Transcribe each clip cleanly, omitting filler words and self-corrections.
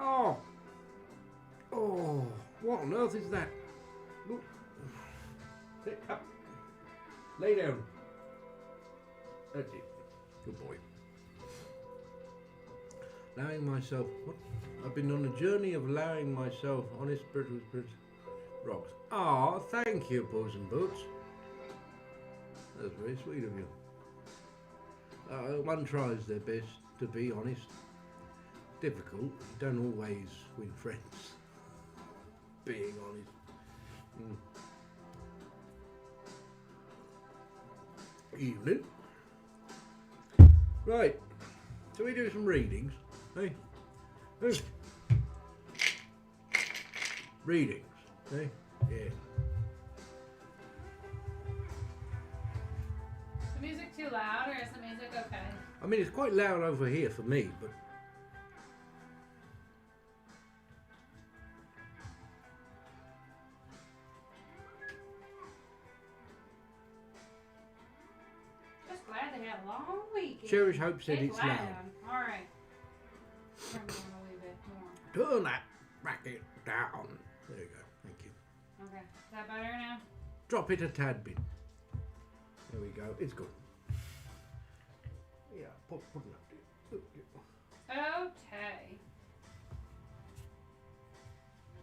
Oh! Oh! What on earth is that? Look. Sit up. Lay down. That's it. Good boy. Allowing myself... What? I've been on a journey of allowing myself honest spiritual rocks. Ah, thank you, Puss in Boots. That's very sweet of you. One tries their best to be honest. Difficult. You don't always win friends. Being honest. Evening. Right. Shall we do some readings? Hey? Hey? Readings. Hey? Yeah. Is the music too loud or is the music okay? I mean, it's quite loud over here for me, but... Just glad they had a long weekend. Cherish Hope said it's loud. Alright. Turn it on a wee bit more. Turn that racket down. There you go. Thank you. Okay. Is that better now? Drop it a tad bit. There we go. It's good. Yeah, put it up there. Okay.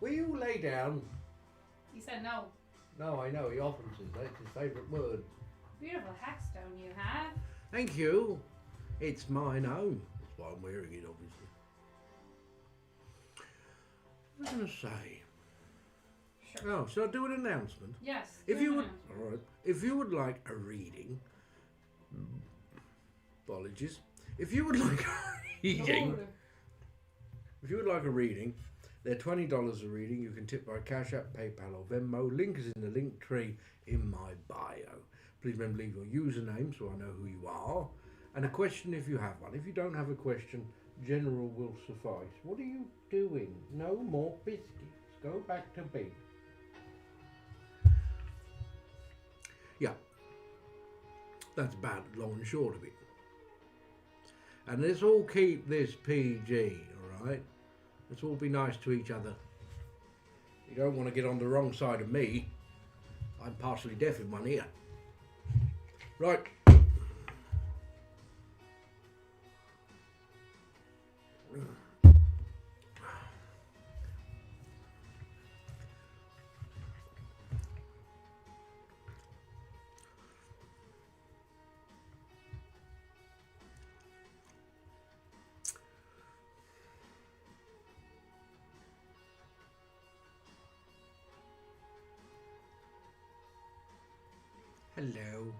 Will you lay down? He said no. No, I know. He often says that. It's his favourite word. Beautiful hackstone you have. Thank you. It's mine own. That's why I'm wearing it, obviously. What was I going to say? Sure. Oh, should I do an announcement? Yes. If you would, all right. If you would like a reading, apologies. If you would like a reading, they're $20 a reading. You can tip by Cash App, PayPal, or Venmo. Link is in the link tree in my bio. Please remember, leave your username so I know who you are, and a question if you have one. If you don't have a question, general will suffice. What are you doing? No more biscuits. Go back to bed. Yeah, that's about long and short of it. And let's all keep this PG, alright? Let's all be nice to each other. You don't want to get on the wrong side of me. I'm partially deaf in one ear. Right. Hello.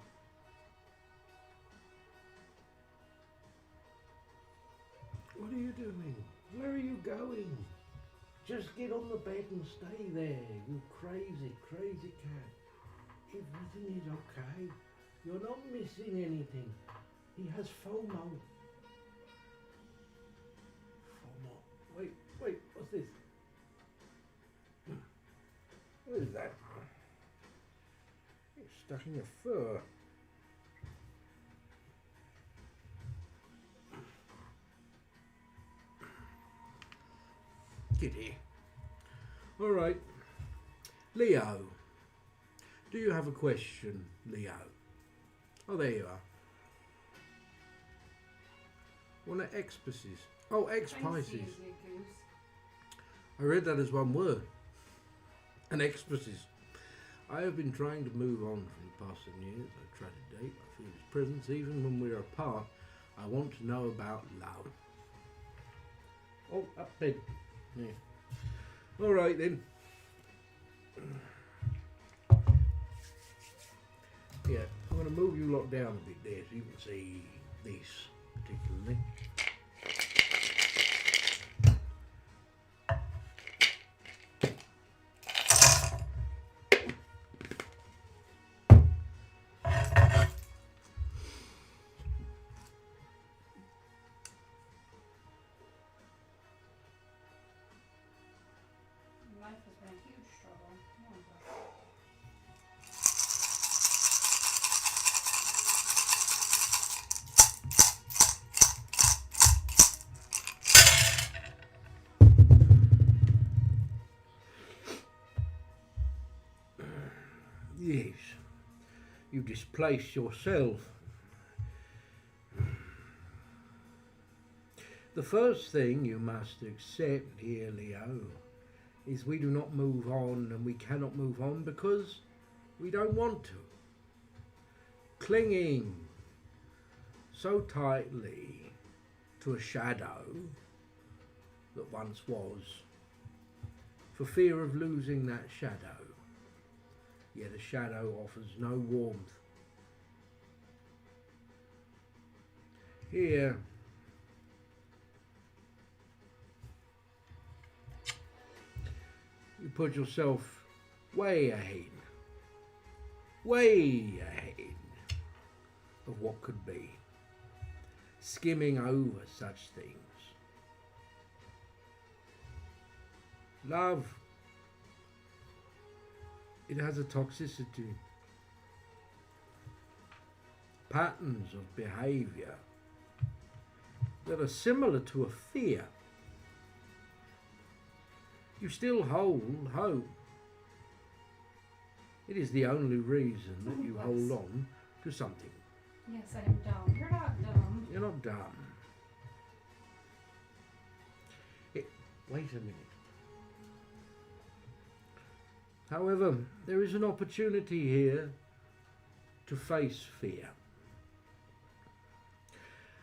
What are you doing? Where are you going? Just get on the bed and stay there, you crazy, crazy cat. Everything is okay. You're not missing anything. He has FOMO. FOMO. Wait, what's this? What is that? It's stuck in your fur. Kitty. All right. Leo. Do you have a question, Leo? Oh, there you are. One of X-Pisces. Oh, X-Pisces. I read that as one word. An X-Pisces. I have been trying to move on from the past 7 years. I try to date. I feel his presence even when we're apart. I want to know about love. Oh, up bed. Yeah. All right then. Yeah, I'm going to move you lot down a bit there so you can see this particularly. Life has been a huge struggle. Oh my gosh. You displace yourself. The first thing you must accept here, Leo, is we do not move on, and we cannot move on because we don't want to. Clinging so tightly to a shadow that once was, for fear of losing that shadow, yet a shadow offers no warmth. Here, you put yourself way ahead of what could be, skimming over such things. Love, it has a toxicity, patterns of behaviour that are similar to a fear. You still hold hope. It is the only reason that you hold on to something. Yes, I am dumb. You're not dumb. You're not dumb. Wait a minute. However, there is an opportunity here to face fear.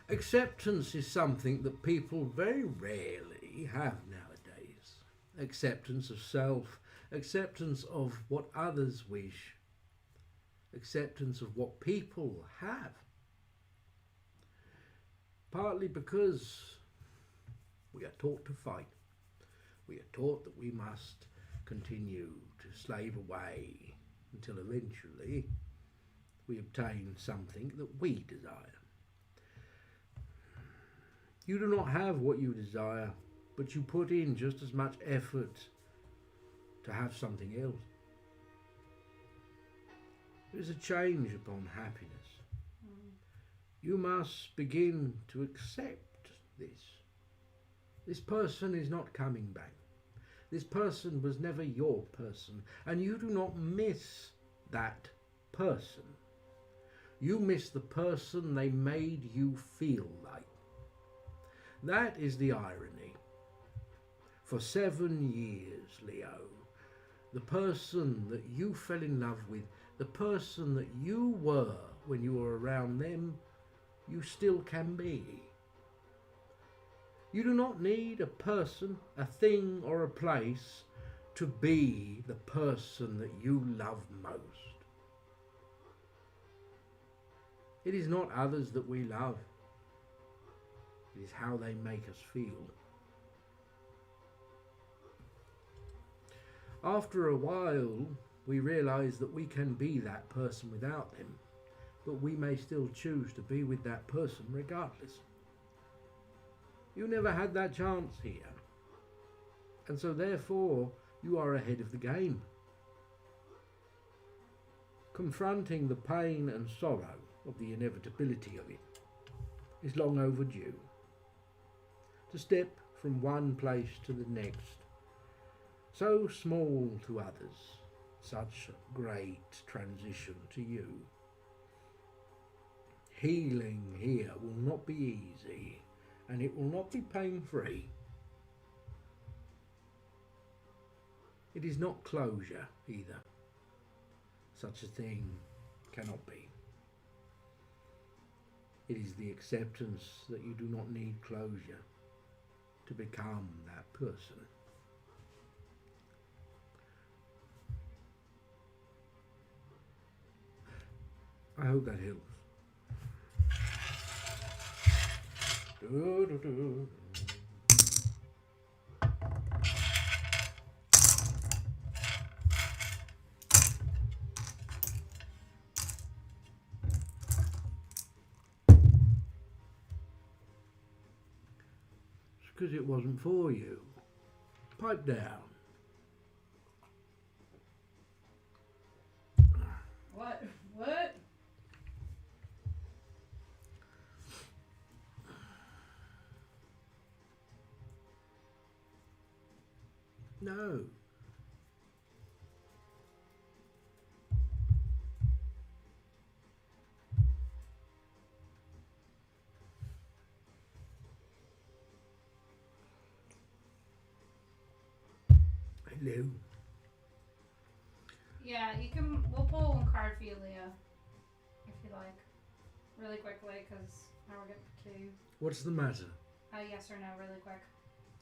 Acceptance is something that people very rarely have nowadays. Acceptance of self, acceptance of what others wish, acceptance of what people have. Partly because we are taught to fight. We are taught that we must continue to slave away until eventually we obtain something that we desire. You do not have what you desire, but you put in just as much effort to have something else. There is a change upon happiness. You must begin to accept this. This person is not coming back. This person was never your person, and you do not miss that person. You miss the person they made you feel like. That is the irony. For 7 years, Leo, the person that you fell in love with, the person that you were when you were around them, you still can be. You do not need a person, a thing, or a place to be the person that you love most. It is not others that we love. It is how they make us feel. After a while, we realise that we can be that person without them, but we may still choose to be with that person regardless. You never had that chance here, and so therefore you are ahead of the game. Confronting the pain and sorrow of the inevitability of it is long overdue. To step from one place to the next, so small to others, such a great transition to you. Healing here will not be easy, and it will not be pain-free. It is not closure either. Such a thing cannot be. It is the acceptance that you do not need closure to become that person. I hope that helps. It's because it wasn't for you. Pipe down. What? What? No. Hello. Yeah, you can. We'll pull one card for you, Leah, if you like, really quickly, because now we're getting to What's the matter? yes or no, really quick.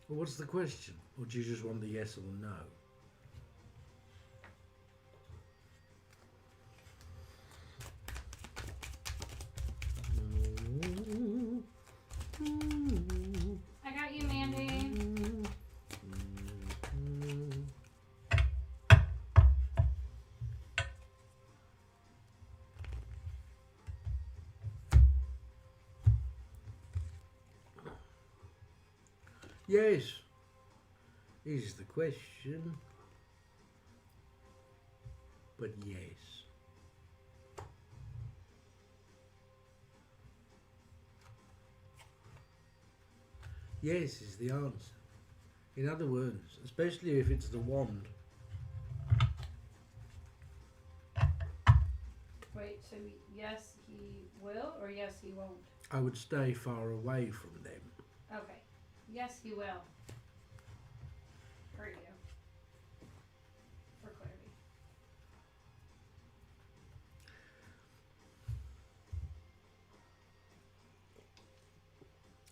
Well, what's the question? Or do you just want the yes or the no? I got you, Mandy. Yes, is the question. But yes. Yes is the answer. In other words, especially if it's the wand. Wait, so yes, he will, or yes, he won't? I would stay far away from them. Okay. Yes, he will. For you. For clarity.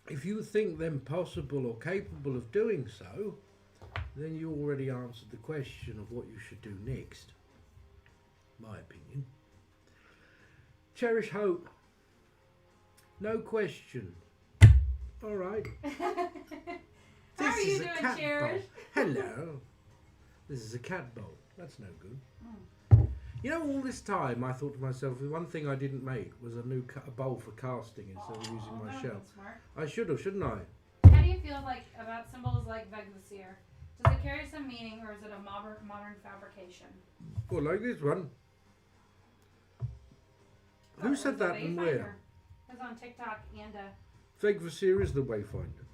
If you think them possible or capable of doing so, then you already answered the question of what you should do next. My opinion. Cherish hope. No question. All right. How are you doing, cat Cherish? bowl. Hello. This is a cat bowl. That's no good. Mm. You know, all this time I thought to myself, the one thing I didn't make was a new a bowl for casting instead of using my that shell. would've been smart. I should have, shouldn't I? How do you feel like about symbols like Vegvasir? Does it carry some meaning, or is it a modern fabrication? Well, like this one. Who said that and where? It was on TikTok and Vegvasir is the Wayfinder.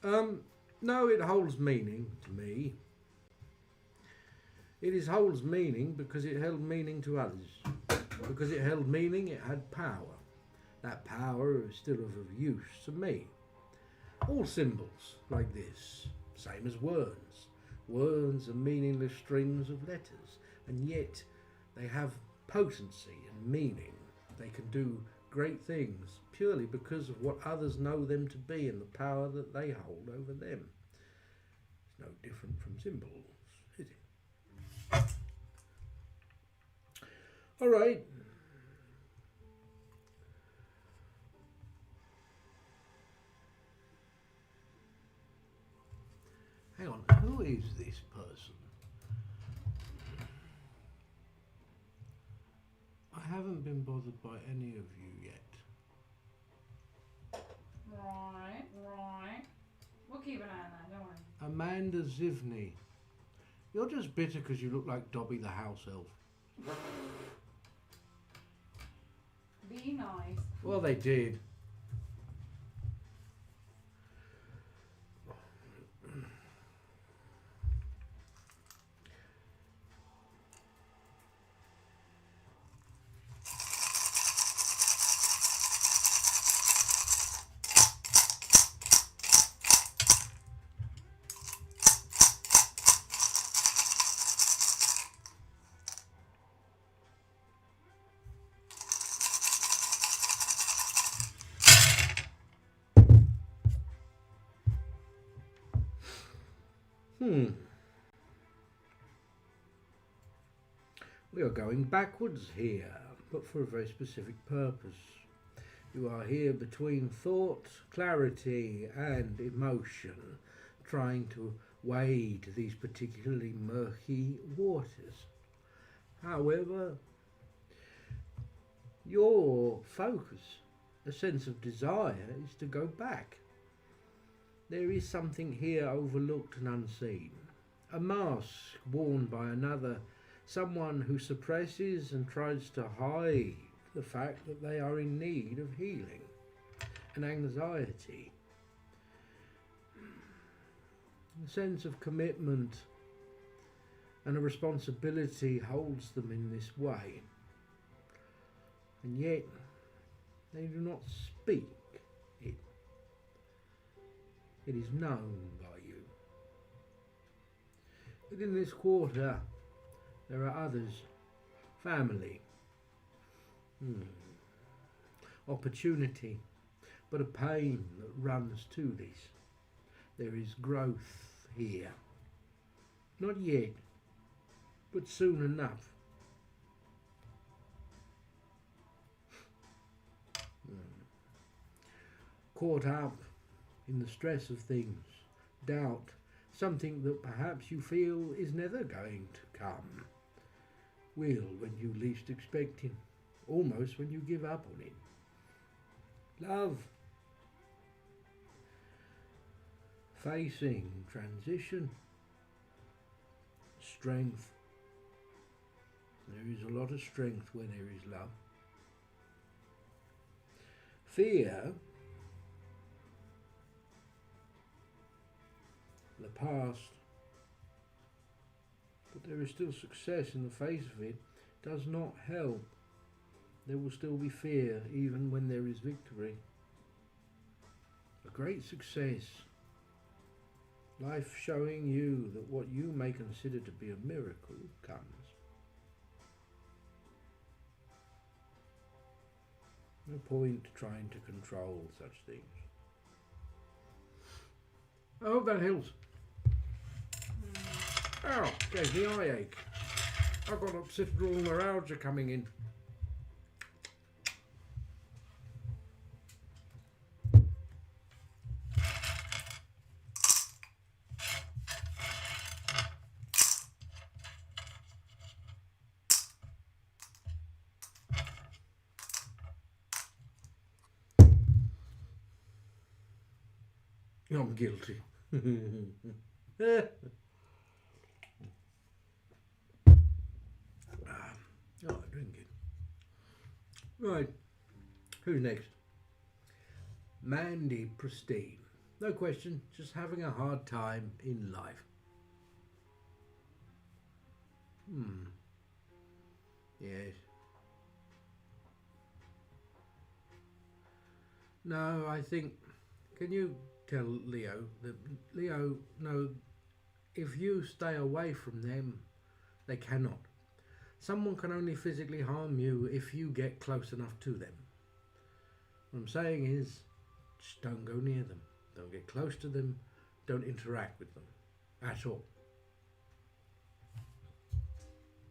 oh. No, it holds meaning to me. It holds meaning because it held meaning to others. Because it held meaning, it had power. That power is still of use to me. All symbols like this, same as words. Words are meaningless strings of letters, and yet they have potency and meaning. They can do great things purely because of what others know them to be and the power that they hold over them. It's no different from symbols, is it? All right. Hang on, who is this person? I haven't been bothered by any of you yet. Right. We'll keep an eye on that, don't worry. Amanda Zivney. You're just bitter because you look like Dobby the house elf. Be nice. Well, they did. We are going backwards here, but for a very specific purpose. You are here between thought, clarity and emotion, trying to wade these particularly murky waters. However, your focus, a sense of desire, is to go back. There is something here overlooked and unseen. A mask worn by another, someone who suppresses and tries to hide the fact that they are in need of healing and anxiety. A sense of commitment and a responsibility holds them in this way. And yet, they do not speak it. It is known by you. Within this quarter, there are others. Family. Opportunity. But a pain that runs to this. There is growth here. Not yet, but soon enough. Caught up in the stress of things, doubt, something that perhaps you feel is never going to come, will when you least expect him, almost when you give up on it. Love, facing transition, strength. There is a lot of strength where there is love. Fear, the past, but there is still success in the face of it, does not help. There will still be fear even when there is victory. A great success, life showing you that what you may consider to be a miracle comes. No point trying to control such things. I hope that helps. Ow, gave me eye ache. I've got occipital neuralgia coming in. I'm guilty. Drinking. Right, who's next? Mandy Pristine. No question, just having a hard time in life. Yes. No, I think, can you tell Leo that, Leo, no, if you stay away from them, they cannot. Someone can only physically harm you if you get close enough to them. What I'm saying is, just don't go near them. Don't get close to them. Don't interact with them at all.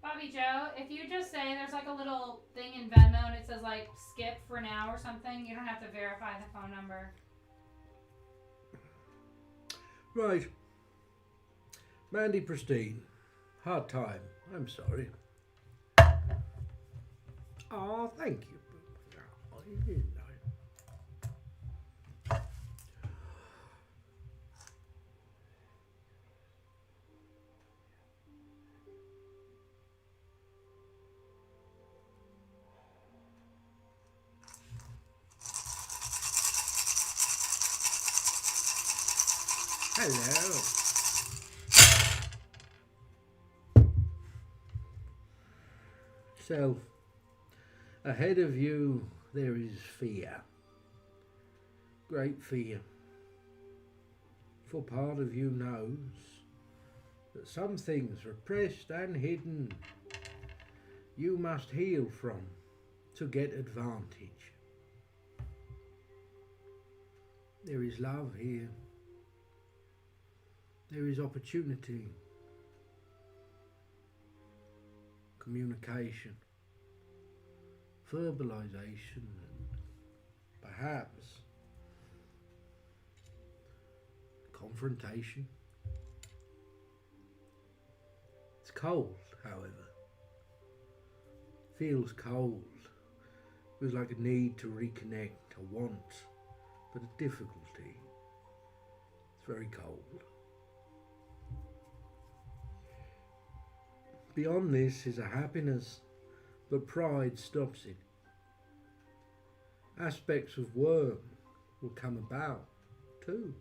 Bobby Joe, if you just say there's like a little thing in Venmo and it says like skip for now or something, you don't have to verify the phone number. Right. Mandy Pristine. Hard time. I'm sorry. Oh, thank you. Oh, you didn't know. Hello. So, ahead of you there is fear. Great fear. For part of you knows that some things repressed and hidden you must heal from to get advantage. There is love here. There is opportunity, communication, verbalization, and perhaps confrontation. It's cold, however. Feels cold. Feels like a need to reconnect, a want, but a difficulty. It's very cold. Beyond this is a happiness, but pride stops it. Aspects of worm will come about too.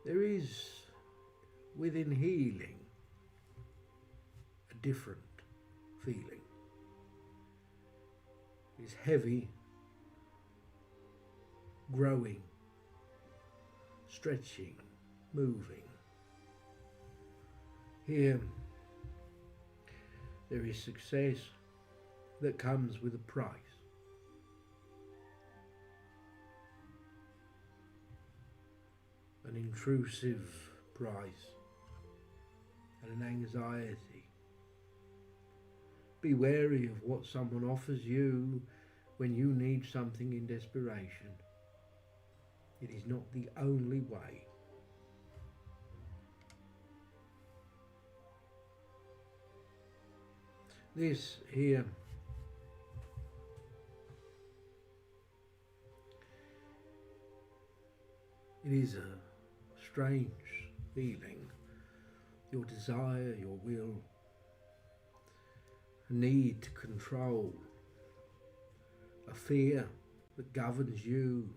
There is, within healing, a different feeling. It's heavy, growing, stretching, moving. Here, there is success that comes with a price. An intrusive price and an anxiety. Be wary of what someone offers you when you need something in desperation. It is not the only way. This here it is a strange feeling. Your desire, your will, a need to control, a fear that governs you,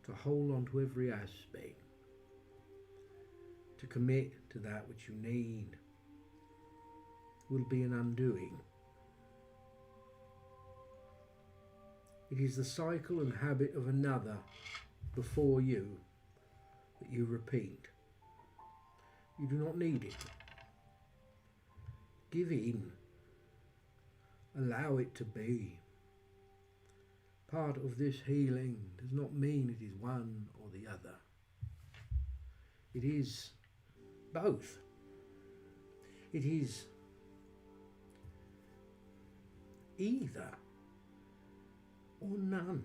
to hold on to every aspect, to commit to that which you need, will be an undoing. It is the cycle and habit of another before you that you repeat. You do not need it. Give in. Allow it to be. Part of this healing does not mean it is one or the other. It is both. It is either or none.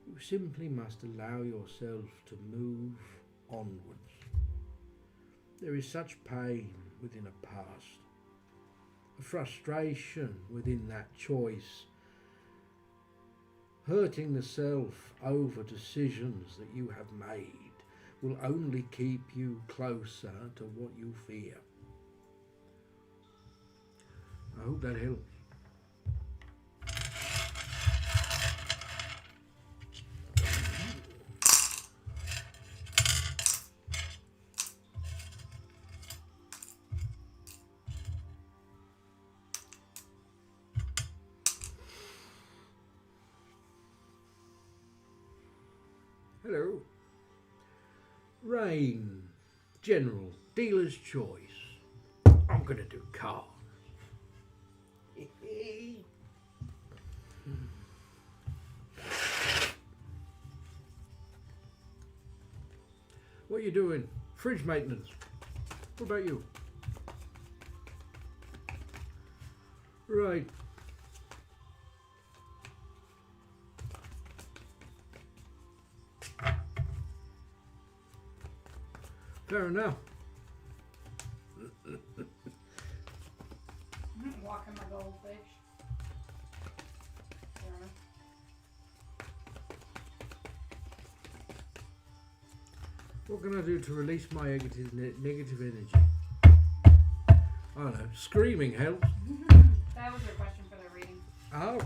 You simply must allow yourself to move onwards. There is such pain within a past, a frustration within that choice, hurting the self over decisions that you have made will only keep you closer to what you fear. I hope that helps. Hello. Rain. General. Dealer's choice. I'm going to do cars. What are you doing? Fridge maintenance. What about you? Right. Fair enough. Walking my goldfish. What can I do to release my negative energy? I don't know. Screaming helps. That was your question for the reading. Oh.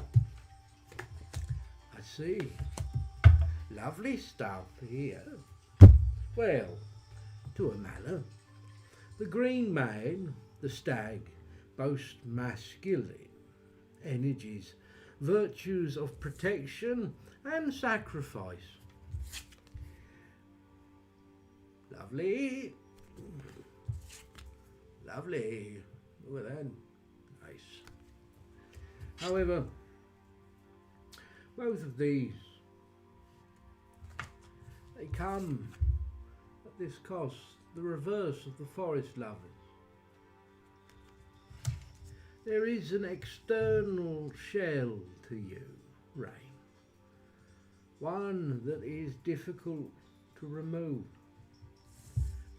I see. Lovely stuff here. Well, to a manner. The green man, the stag, boast masculine energies, virtues of protection and sacrifice. Lovely. Lovely. Look at that. Nice. However, both of these, they come at this cost, the reverse of the forest lovers. There is an external shell to you, Rain. One that is difficult to remove.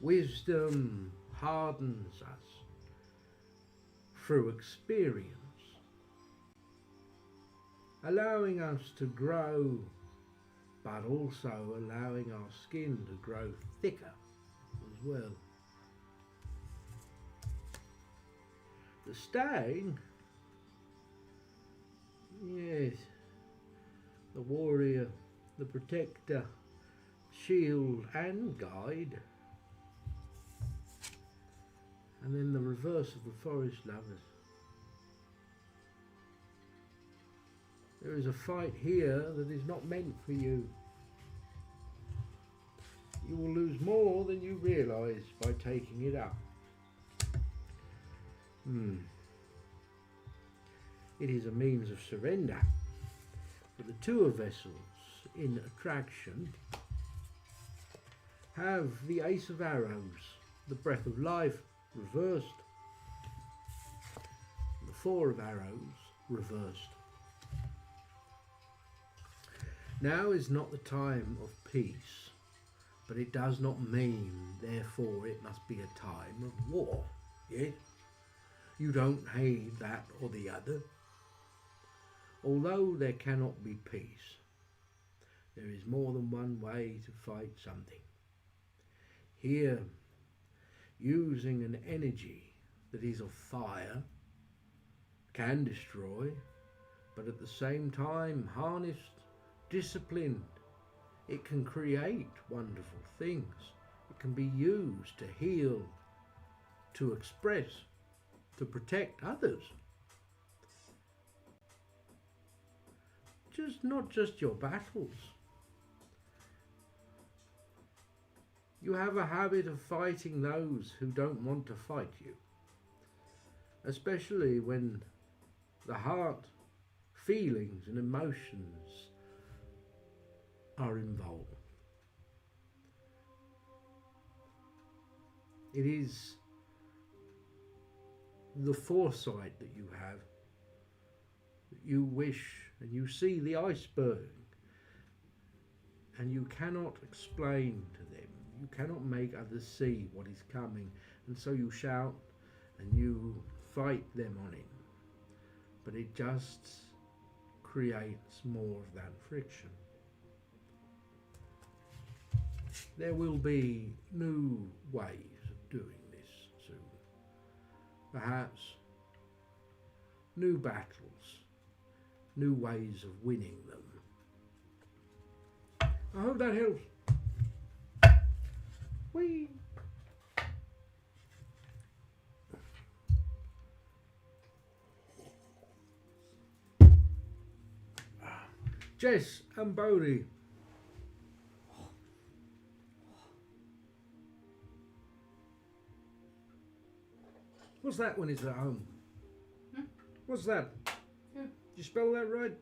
Wisdom hardens us through experience, allowing us to grow, but also allowing our skin to grow thicker as well. The stag, yes, the warrior, the protector, shield and guide. And then the reverse of the forest lovers. There is a fight here that is not meant for you. You will lose more than you realise by taking it up. It is a means of surrender. But the two of vessels in attraction have the Ace of Arrows, the Breath of Life, reversed. The Four of Arrows, reversed. Now is not the time of peace, but it does not mean, therefore, it must be a time of war. Yes? You don't hate that or the other. Although there cannot be peace, there is more than one way to fight something. Here, using an energy that is of fire can destroy, but at the same time harnessed, disciplined, it can create wonderful things. It can be used to heal, to express, to protect others. Not just your battles. You have a habit of fighting those who don't want to fight you, especially when the heart, feelings and emotions are involved. It is the foresight that you have, that you wish, and you see the iceberg, and you cannot explain to them, you cannot make others see what is coming, and so you shout and you fight them on it, but it just creates more of that friction. There will be new ways of doing this soon. Perhaps new battles, new ways of winning them. I hope that helps. Whee! Jess and Bodie. What's that when it's at home? What's that? Did you spell that right?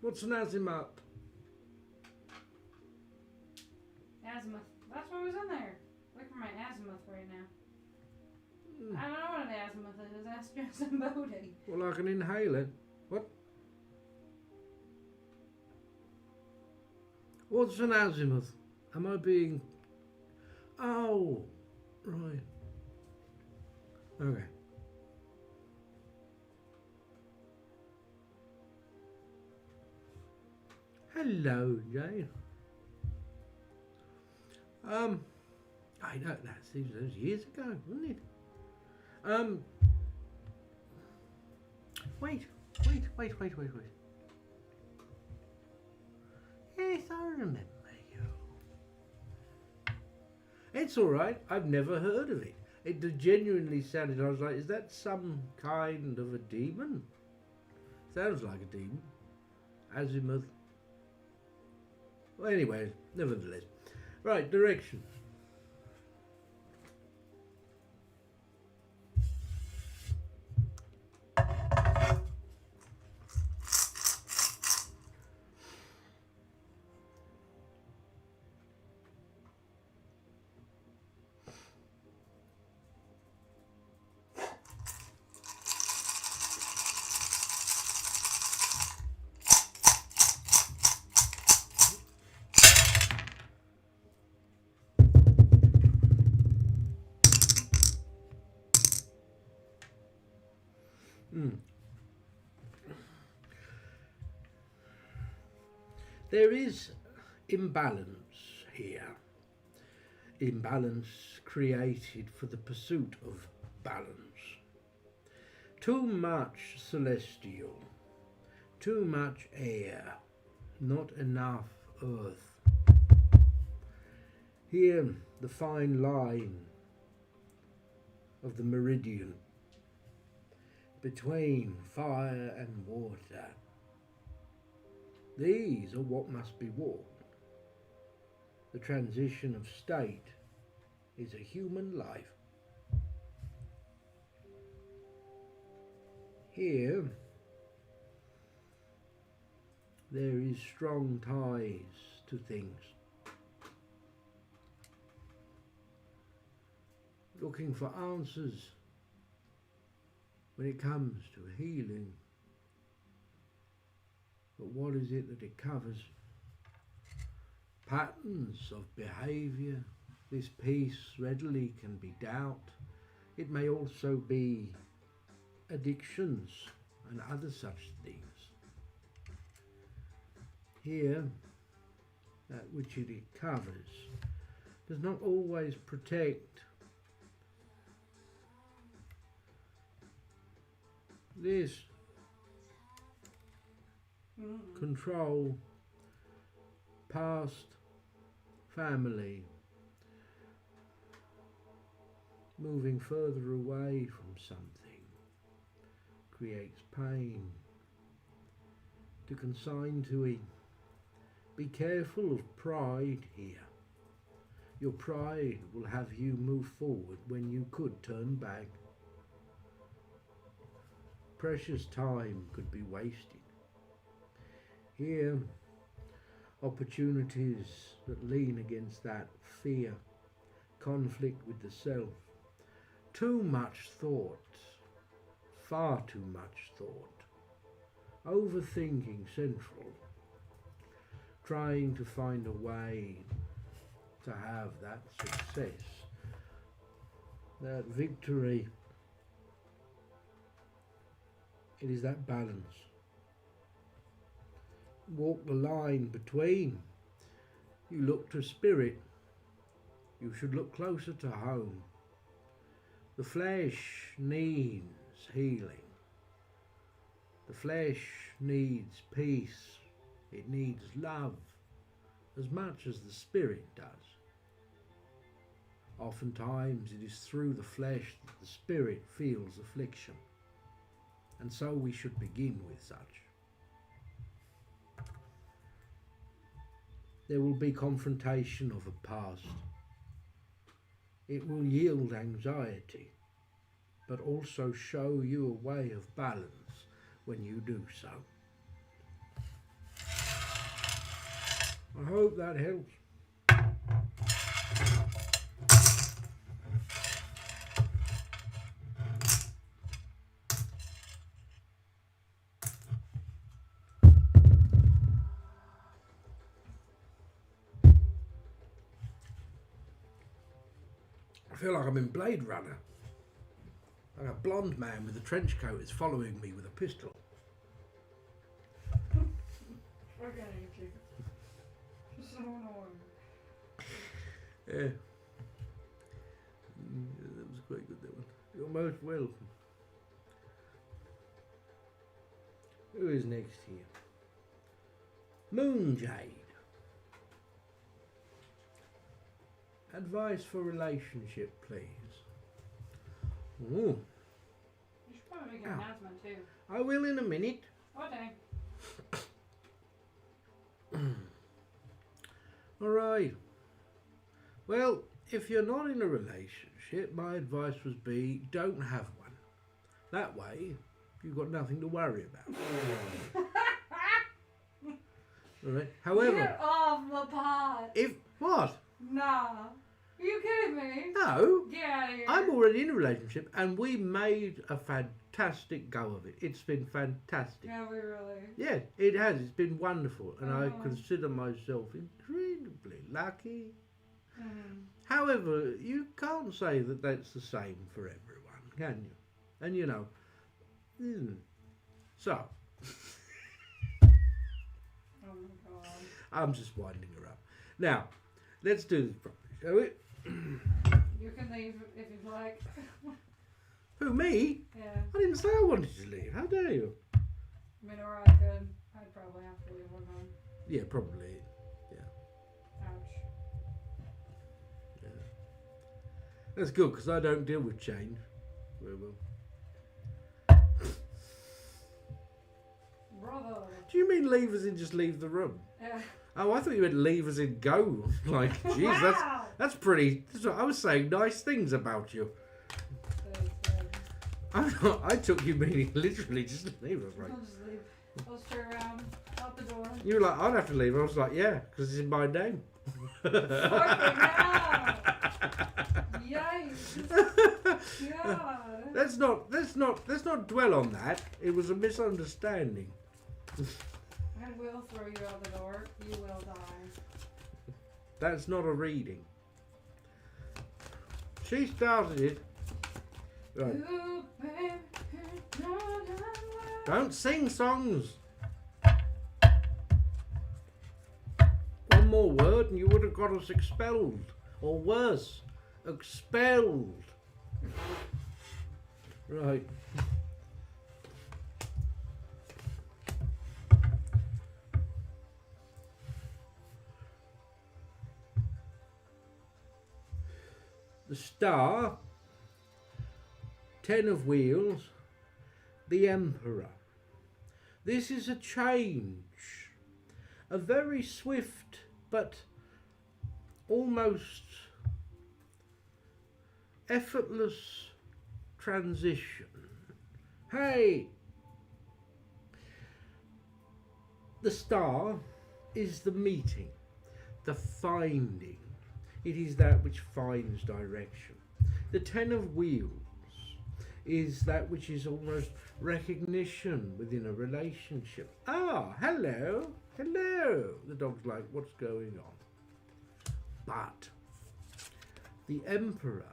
What's an azimuth? Azimuth. That's what was in there. Look for my azimuth right now. I don't know what an azimuth is. Ask Jess and Bodie. Well, I can inhale it. What? What's an azimuth? Am I being... Oh, right. Okay. Hello, Jane. I know that seems those years ago, wasn't it? Wait. Yes, I remember you. It's all right. I've never heard of it. It genuinely sounded. I was like, is that some kind of a demon? Sounds like a demon. Azimuth. Well, anyway, nevertheless. Right, direction. There is imbalance here. Imbalance created for the pursuit of balance. Too much celestial, too much air, not enough earth. Here the fine line of the meridian between fire and water These are what must be walked. The transition of state is a human life. Here, there is strong ties to things. Looking for answers when it comes to healing. But what is it that it covers? Patterns of behaviour. This piece readily can be doubt. It may also be addictions and other such things. Here, that which it covers does not always protect. This control, past, family, moving further away from something creates pain. To consign to it, be careful of pride here. Your pride will have you move forward when you could turn back. Precious time could be wasted. Here, opportunities that lean against that fear, conflict with the self, too much thought, far too much thought, overthinking central, trying to find a way to have that success, that victory. It is that balance. Walk the line between. You look to spirit. You should look closer to home. The flesh needs healing. The flesh needs peace. It needs love as much as the spirit does. Oftentimes it is through the flesh that the spirit feels affliction. And so we should begin with such. There will be confrontation of a past. It will yield anxiety, but also show you a way of balance when you do so. I hope that helps. I feel like I'm in Blade Runner. Like a blonde man with a trench coat is following me with a pistol. Okay, so annoying. Yeah. That was quite good, that one. You're most welcome. Who is next here? Moonjade. Advice for relationship, please. Ooh. You should probably make an announcement too. I will in a minute. Okay. Alright. Well, if you're not in a relationship, my advice would be don't have one. That way, you've got nothing to worry about. Alright. However, get off the pot. if what? Nah. Are you kidding me? No. Get out of here. I'm already in a relationship and we made a fantastic go of it. It's been fantastic. Yeah, we really. Yeah, it has. It's been wonderful and I consider myself incredibly lucky. However, you can't say that that's the same for everyone, can you? And you know, so. Oh my god. I'm just winding her up. Now, let's do this properly, shall we? You can leave if you'd like. Who, me? Yeah. I didn't say I wanted to leave. How dare you? I mean, or I could. I'd probably have to leave one on. Yeah, probably. Yeah. Ouch. Yeah. That's good because I don't deal with change very well. Brother. todo. Do you mean leave as in just leave the room? Yeah. Oh, I thought you meant leave as in go. Like, jeez, Wow. that's pretty. I was saying nice things about you. I took you meaning literally just leave. I was like, I'll just leave. I'll just turn around, out the door. you were like, I'd have to leave. I was like, yeah, because it's in my name. Fucking hell. Yikes. God. Let's not dwell on that. It was a misunderstanding. I will throw you out the door. You will die. That's not a reading. She started it. Right. Ooh, baby, no, no, no. Don't sing songs. One more word and you would have got us expelled. Or worse, expelled. Right. The star, 10 of wheels, the emperor. This is a change, a very swift but almost effortless transition. Hey! The star is the meeting, the finding. It is that which finds direction. The 10 of wheels is that which is almost recognition within a relationship. Ah, hello, hello. The dog's like, what's going on? But the emperor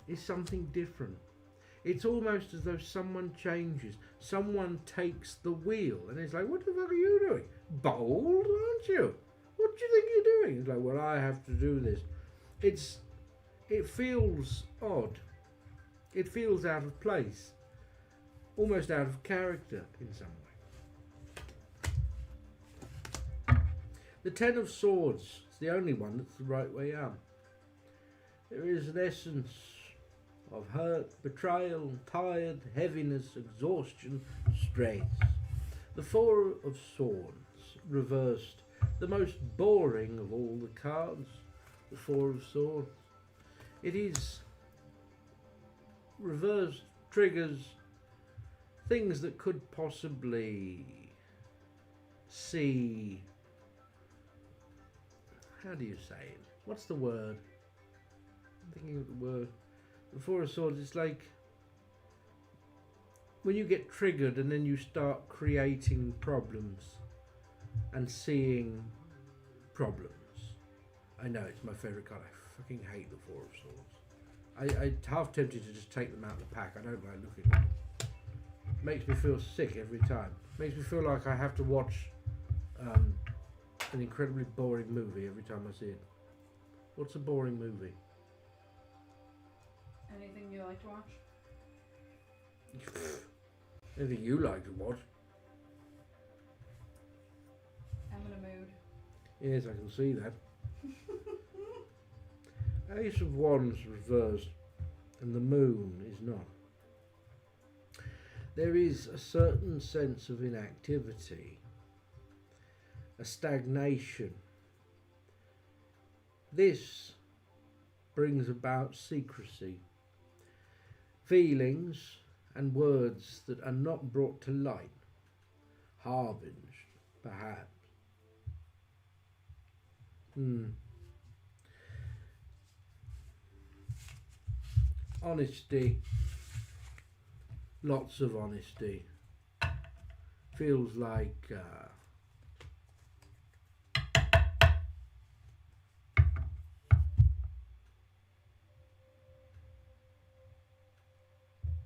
is something different. It's almost as though someone changes. Someone takes the wheel and it's like, what the fuck are you doing? Bold, aren't you? What do you think you're doing? It's like, well, I have to do this. It feels odd. It feels out of place. Almost out of character in some way. The 10 of swords is the only one that's the right way up. There is an essence of hurt, betrayal, tired, heaviness, exhaustion, stress. The 4 of swords, reversed, the most boring of all the cards, the 4 of swords. It is reversed, triggers things that could possibly see, how do you say it? What's the word? I'm thinking of the word. The 4 of swords, it's like when you get triggered and then you start creating problems and seeing problems. I know, it's my favourite card. I fucking hate the 4 of swords. I'm half tempted to just take them out of the pack. I don't like looking at them. Makes me feel sick every time. Makes me feel like I have to watch an incredibly boring movie every time I see it. What's a boring movie? Anything you like to watch? Anything you like to watch? I'm in a mood. Yes, I can see that. Ace of Wands reversed and the moon is not. There is a certain sense of inactivity, a stagnation. This brings about secrecy, feelings and words that are not brought to light, harbinged perhaps. Honesty, lots of honesty. Feels like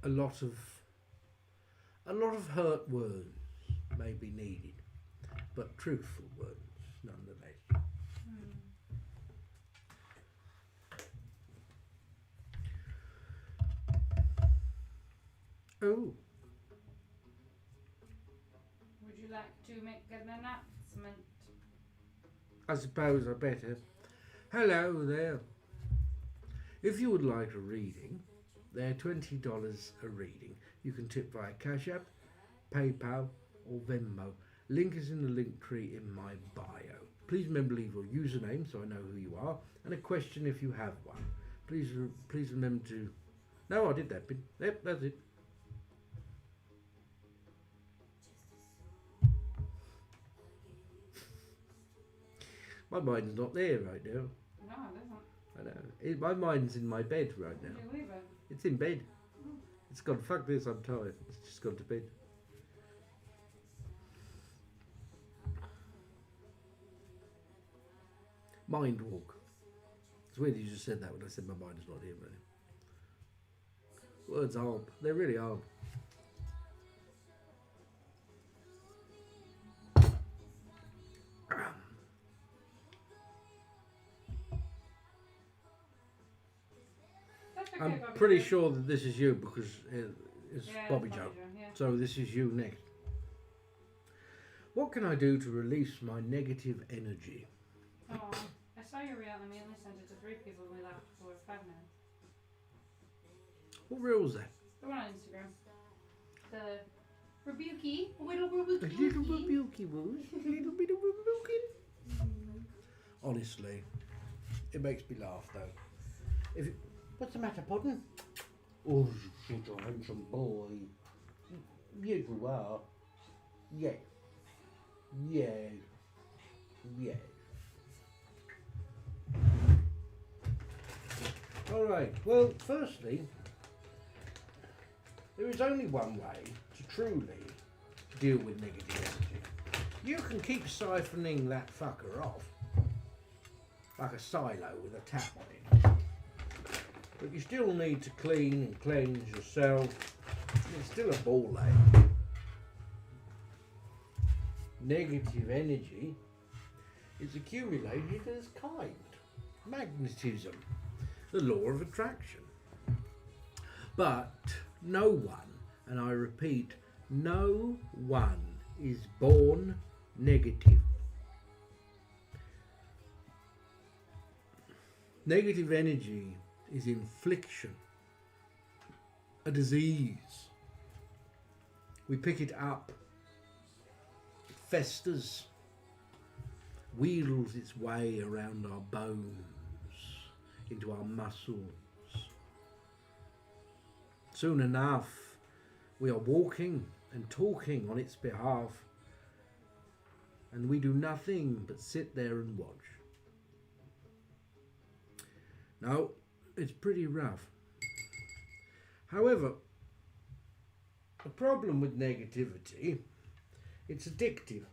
a lot of hurt words may be needed, but truthful words nonetheless. Oh. Would you like to make an announcement? I suppose I better. Hello there. If you would like a reading, they're $20 a reading. You can tip via Cash App, PayPal or Venmo. Link is in the link tree in my bio. Please remember to leave your username so I know who you are, and a question if you have one. Please remember to... No, I did that bit. Yep, that's it. My mind's not there right now. No, it isn't. I know. My mind's in my bed right now. Where did you leave it? It's in bed. It's gone, fuck this, I'm tired. It's just gone to bed. Mind walk. It's weird you just said that when I said my mind is not here, really. Words aren't. They really aren't. That's okay, I'm Bobby pretty Joe. sure that this is you because it's Yeah, Bobby it's Joe. Yeah. So this is you next. What can I do to release my negative energy? Oh, I saw your reel and immediately sent it to 3 people we laughed for 5 minutes. What reel was that? The one on Instagram. The Rebukey. Little Rebukey. A little rebukey woos. A little bit of rebuking. Honestly, it makes me laugh though. What's the matter, Puddin'? Oh, you're such a handsome boy. Yes, you are. Yes. Yes. Yes. Alright, well, firstly, there is only one way to truly deal with negative energy. You can keep siphoning that fucker off like a silo with a tap on it. But you still need to clean and cleanse yourself. It's still a ball ache. Negative energy is accumulated as kind. Magnetism. The law of attraction. But no one, and I repeat, no one is born negative. Negative energy is infliction, a disease. We pick it up, it festers, wheedles its way around our bones, into our muscles. Soon enough, we are walking and talking on its behalf, and we do nothing but sit there and watch. Now, it's pretty rough. However, the problem with negativity, it's addictive.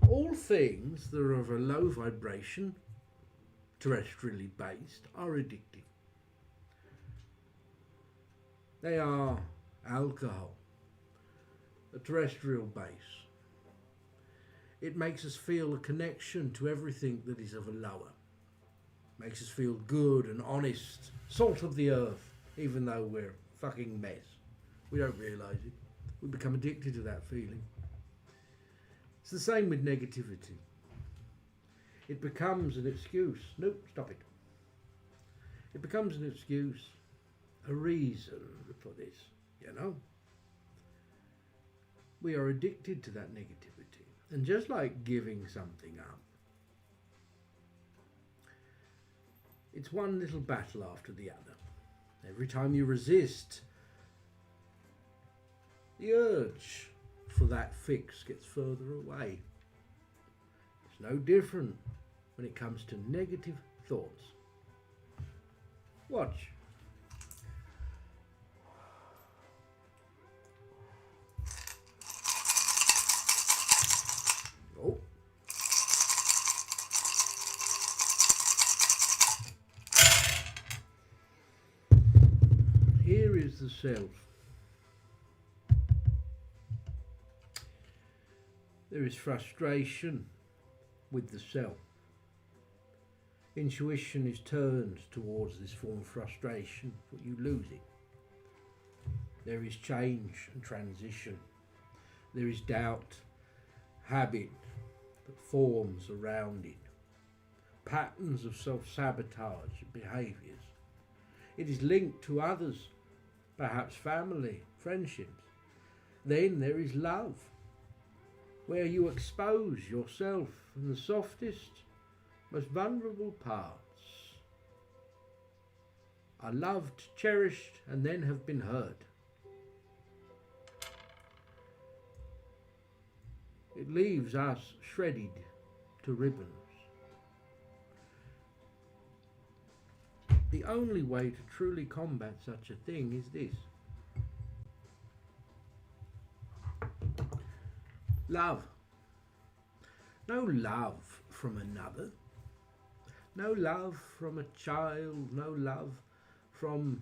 All things that are of a low vibration, terrestrially based, are addictive. They are alcohol, a terrestrial base. It makes us feel a connection to everything that is of a lower. Makes us feel good and honest, salt of the earth, even though we're a fucking mess. We don't realise it. We become addicted to that feeling. It's the same with negativity. It becomes an excuse. Nope, stop it. It becomes an excuse, a reason for this, you know. We are addicted to that negativity. And just like giving something up, it's one little battle after the other. Every time you resist, the urge for that fix gets further away. It's no different when it comes to negative thoughts. Watch. Oh. Here is the self. There is frustration with the self. Intuition is turned towards this form of frustration, but you lose it. There is change and transition. There is doubt, habit that forms around it. Patterns of self-sabotage and behaviours. It is linked to others, perhaps family, friendships. Then there is love. where you expose yourself and the softest, most vulnerable parts are loved, cherished, and then have been hurt. It leaves us shredded to ribbons. The only way to truly combat such a thing is this. Love. No love from another. No love from a child. No love from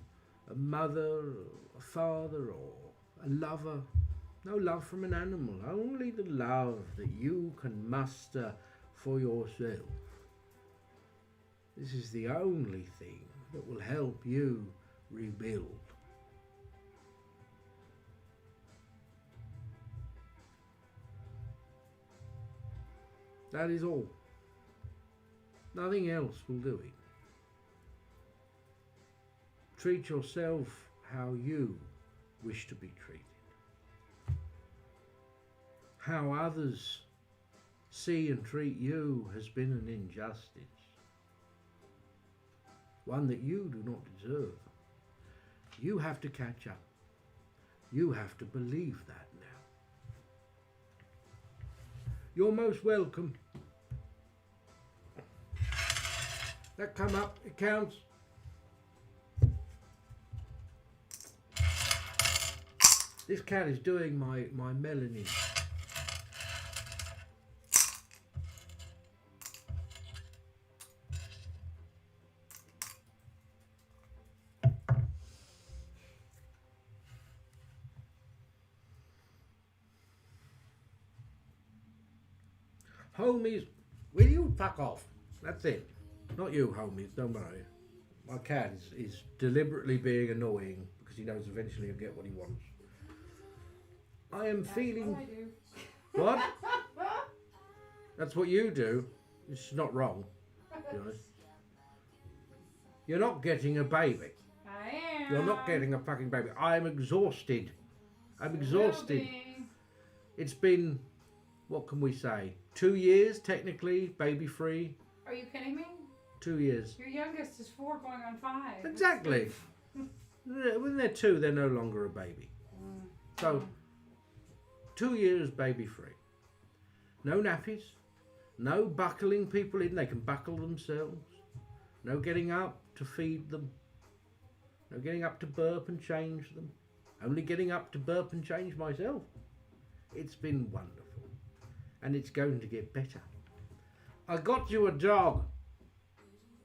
a mother, a father, or a lover. No love from an animal. Only the love that you can muster for yourself. This is the only thing that will help you rebuild. That is all. Nothing else will do it. Treat yourself how you wish to be treated. How others see and treat you has been an injustice, one that you do not deserve. You have to catch up. You have to believe that now. You're most welcome. That come up, it counts. This cat is doing my melanin. Homies, will you fuck off? That's it. Not you, homies, don't worry. My cat is deliberately being annoying because he knows eventually he'll get what he wants. I am feeling... What I do. What? That's what you do. It's not wrong, to be honest. You're not getting a baby. I am. You're not getting a fucking baby. I'm exhausted. I'm exhausted. It's been, what can we say? 2 years, technically, baby free. Are you kidding me? 2 years. Your youngest is 4 going on 5. Exactly. When they're 2, they're no longer a baby. So, 2 years baby free. No nappies. No buckling people in. They can buckle themselves. No getting up to feed them. No getting up to burp and change them. Only getting up to burp and change myself. It's been wonderful. And it's going to get better. I got you a dog.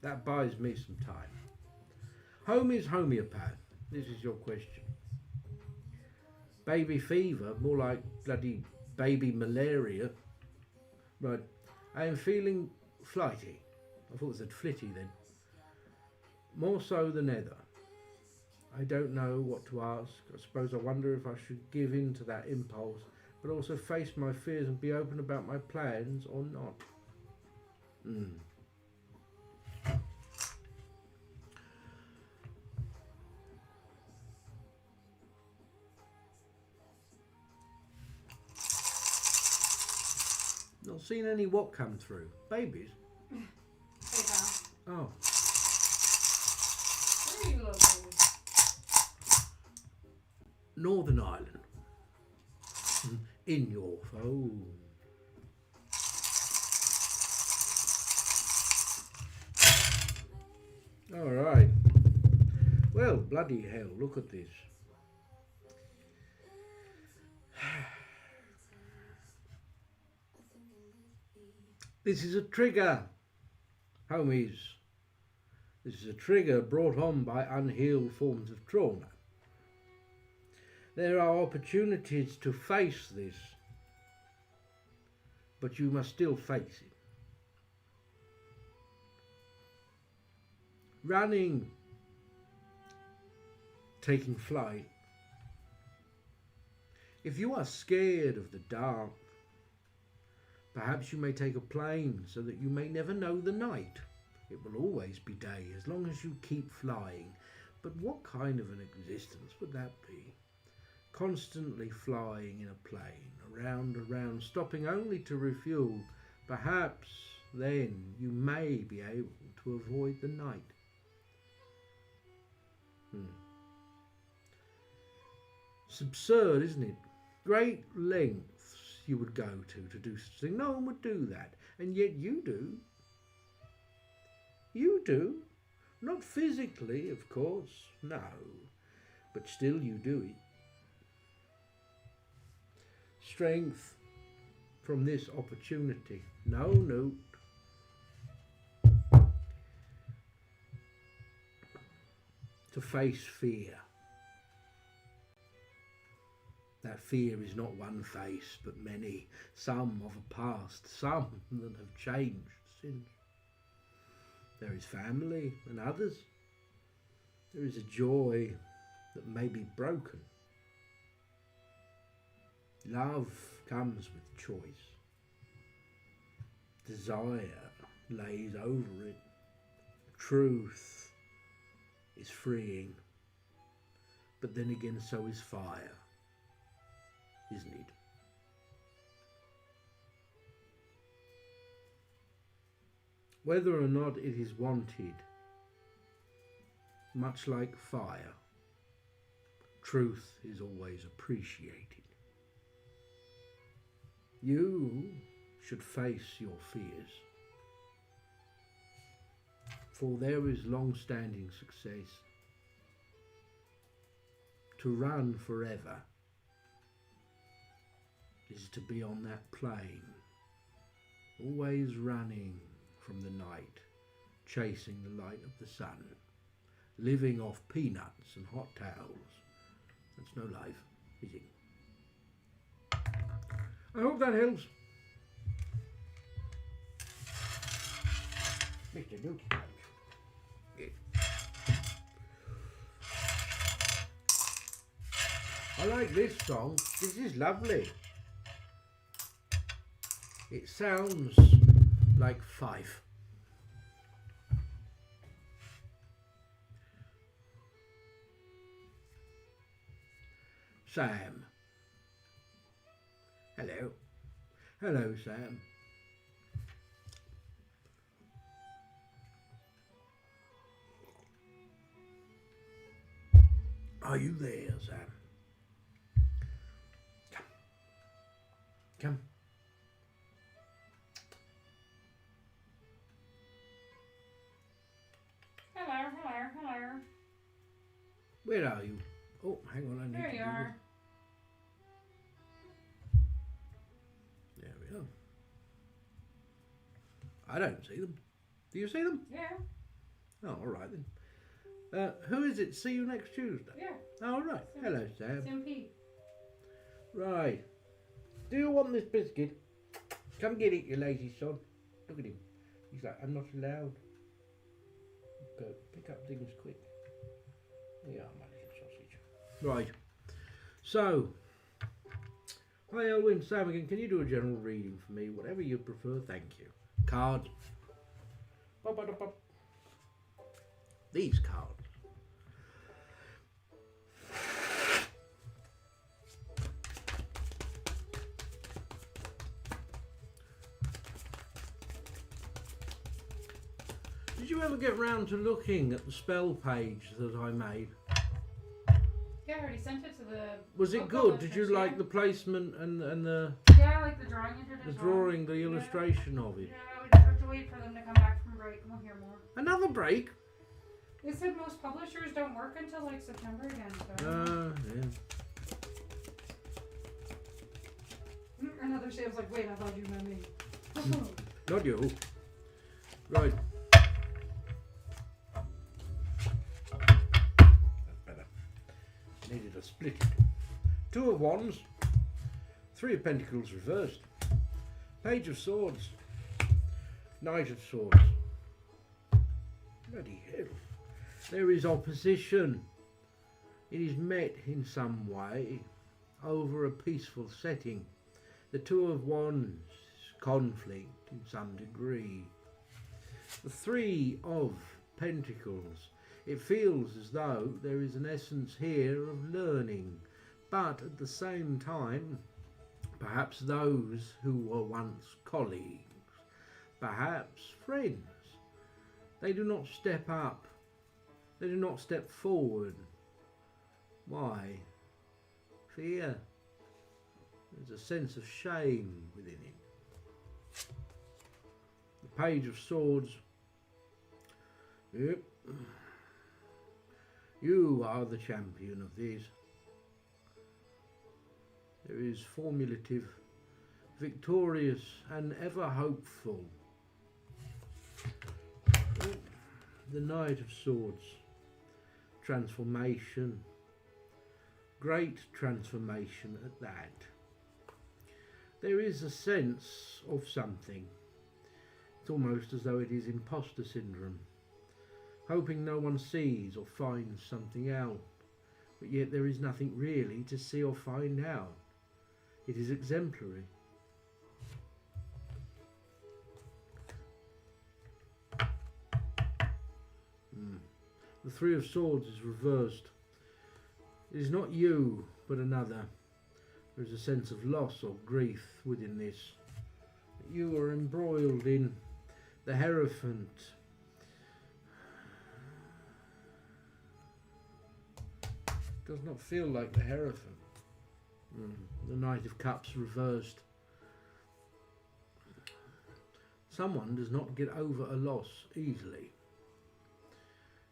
That buys me some time. Home is homeopath. This is your question. Baby fever, more like bloody baby malaria. Right. I am feeling flighty. I thought it said flitty then. More so than ever. I don't know what to ask. I suppose I wonder if I should give in to that impulse, but also face my fears and be open about my plans or not. Not seen any what come through? Babies? Hey, pal. Oh. Where are you located? Northern Ireland. In your phone. Alright. Well, bloody hell, look at this. This is a trigger, homies. This is a trigger brought on by unhealed forms of trauma. There are opportunities to face this, but you must still face it. Running, taking flight. If you are scared of the dark, perhaps you may take a plane so that you may never know the night. It will always be day as long as you keep flying. But what kind of an existence would that be? constantly flying in a plane, around, stopping only to refuel. Perhaps then you may be able to avoid the night. It's absurd, isn't it? Great lengths you would go to do such a thing. No one would do that. And yet you do. You do. Not physically, of course, no. But still you do it. Strength from this opportunity. No note. To face fear. That fear is not one face, but many, some of a past, some that have changed since. There is family and others. There is a joy that may be broken. Love comes with choice. Desire lays over it. Truth is freeing. But then again, so is fire. Isn't it? Whether or not it is wanted, much like fire, truth is always appreciated. You should face your fears, for there is long-standing success. To run forever is to be on that plane, always running from the night, chasing the light of the sun, living off peanuts and hot towels. That's no life, is it? I hope that helps. Mr. Newton. I like this song. This is lovely. It sounds like Fife. Sam. Hello. Hello, Sam. Are you there, Sam? Come. Come. Hello. Where are you? Oh, hang on, I need There to you do are. this. There we are. I don't see them. Do you see them? Yeah. Oh, all right then. Who is it? See you next Tuesday? Yeah. Oh, all right. Sim- Hello, Sam. Simpy. Right. Do you want this biscuit? Come get it, you lazy son. Look at him. He's like, I'm not allowed. Go, pick up things quick. Yeah, my little sausage. Right. So, hi Elwynn, Sam again. Can you do a general reading for me? Whatever you prefer, thank you. Cards. Bop, bop, bop. These cards. Did you ever get round to looking at the spell page that I made? Yeah, I already sent it to the. Was it local good? Did you listeners, like yeah. the placement and the Yeah, I like the drawing you did as well. drawing, the illustration of it? Yeah, we just have to wait for them to come back from break and we'll hear more. Another break? They said most publishers don't work until like September again, so. Yeah. Another Sam's like, wait, I thought you meant me. Not you. Right. That's better. Needed a split. Two of Wands. Three of Pentacles reversed. Page of Swords. Knight of Swords. Bloody hell. There is opposition. It is met in some way over a peaceful setting. The Two of Wands, conflict in some degree. The Three of Pentacles. It feels as though there is an essence here of learning, But at the same time, perhaps those who were once colleagues, perhaps friends, they do not step up, they do not step forward. Why? Fear. There's a sense of shame within it. The Page of Swords. Yep. You are the champion of this. There is formulative, victorious and ever hopeful. The Knight of Swords. Transformation. Great transformation at that. There is a sense of something. It's almost as though it is imposter syndrome. Hoping no one sees or finds something out. But yet there is nothing really to see or find out. It is exemplary. The Three of Swords is reversed. It is not you, but another. There is a sense of loss or grief within this. You are embroiled in the Hierophant. Does not feel like the Hierophant. The Knight of Cups reversed. Someone does not get over a loss easily.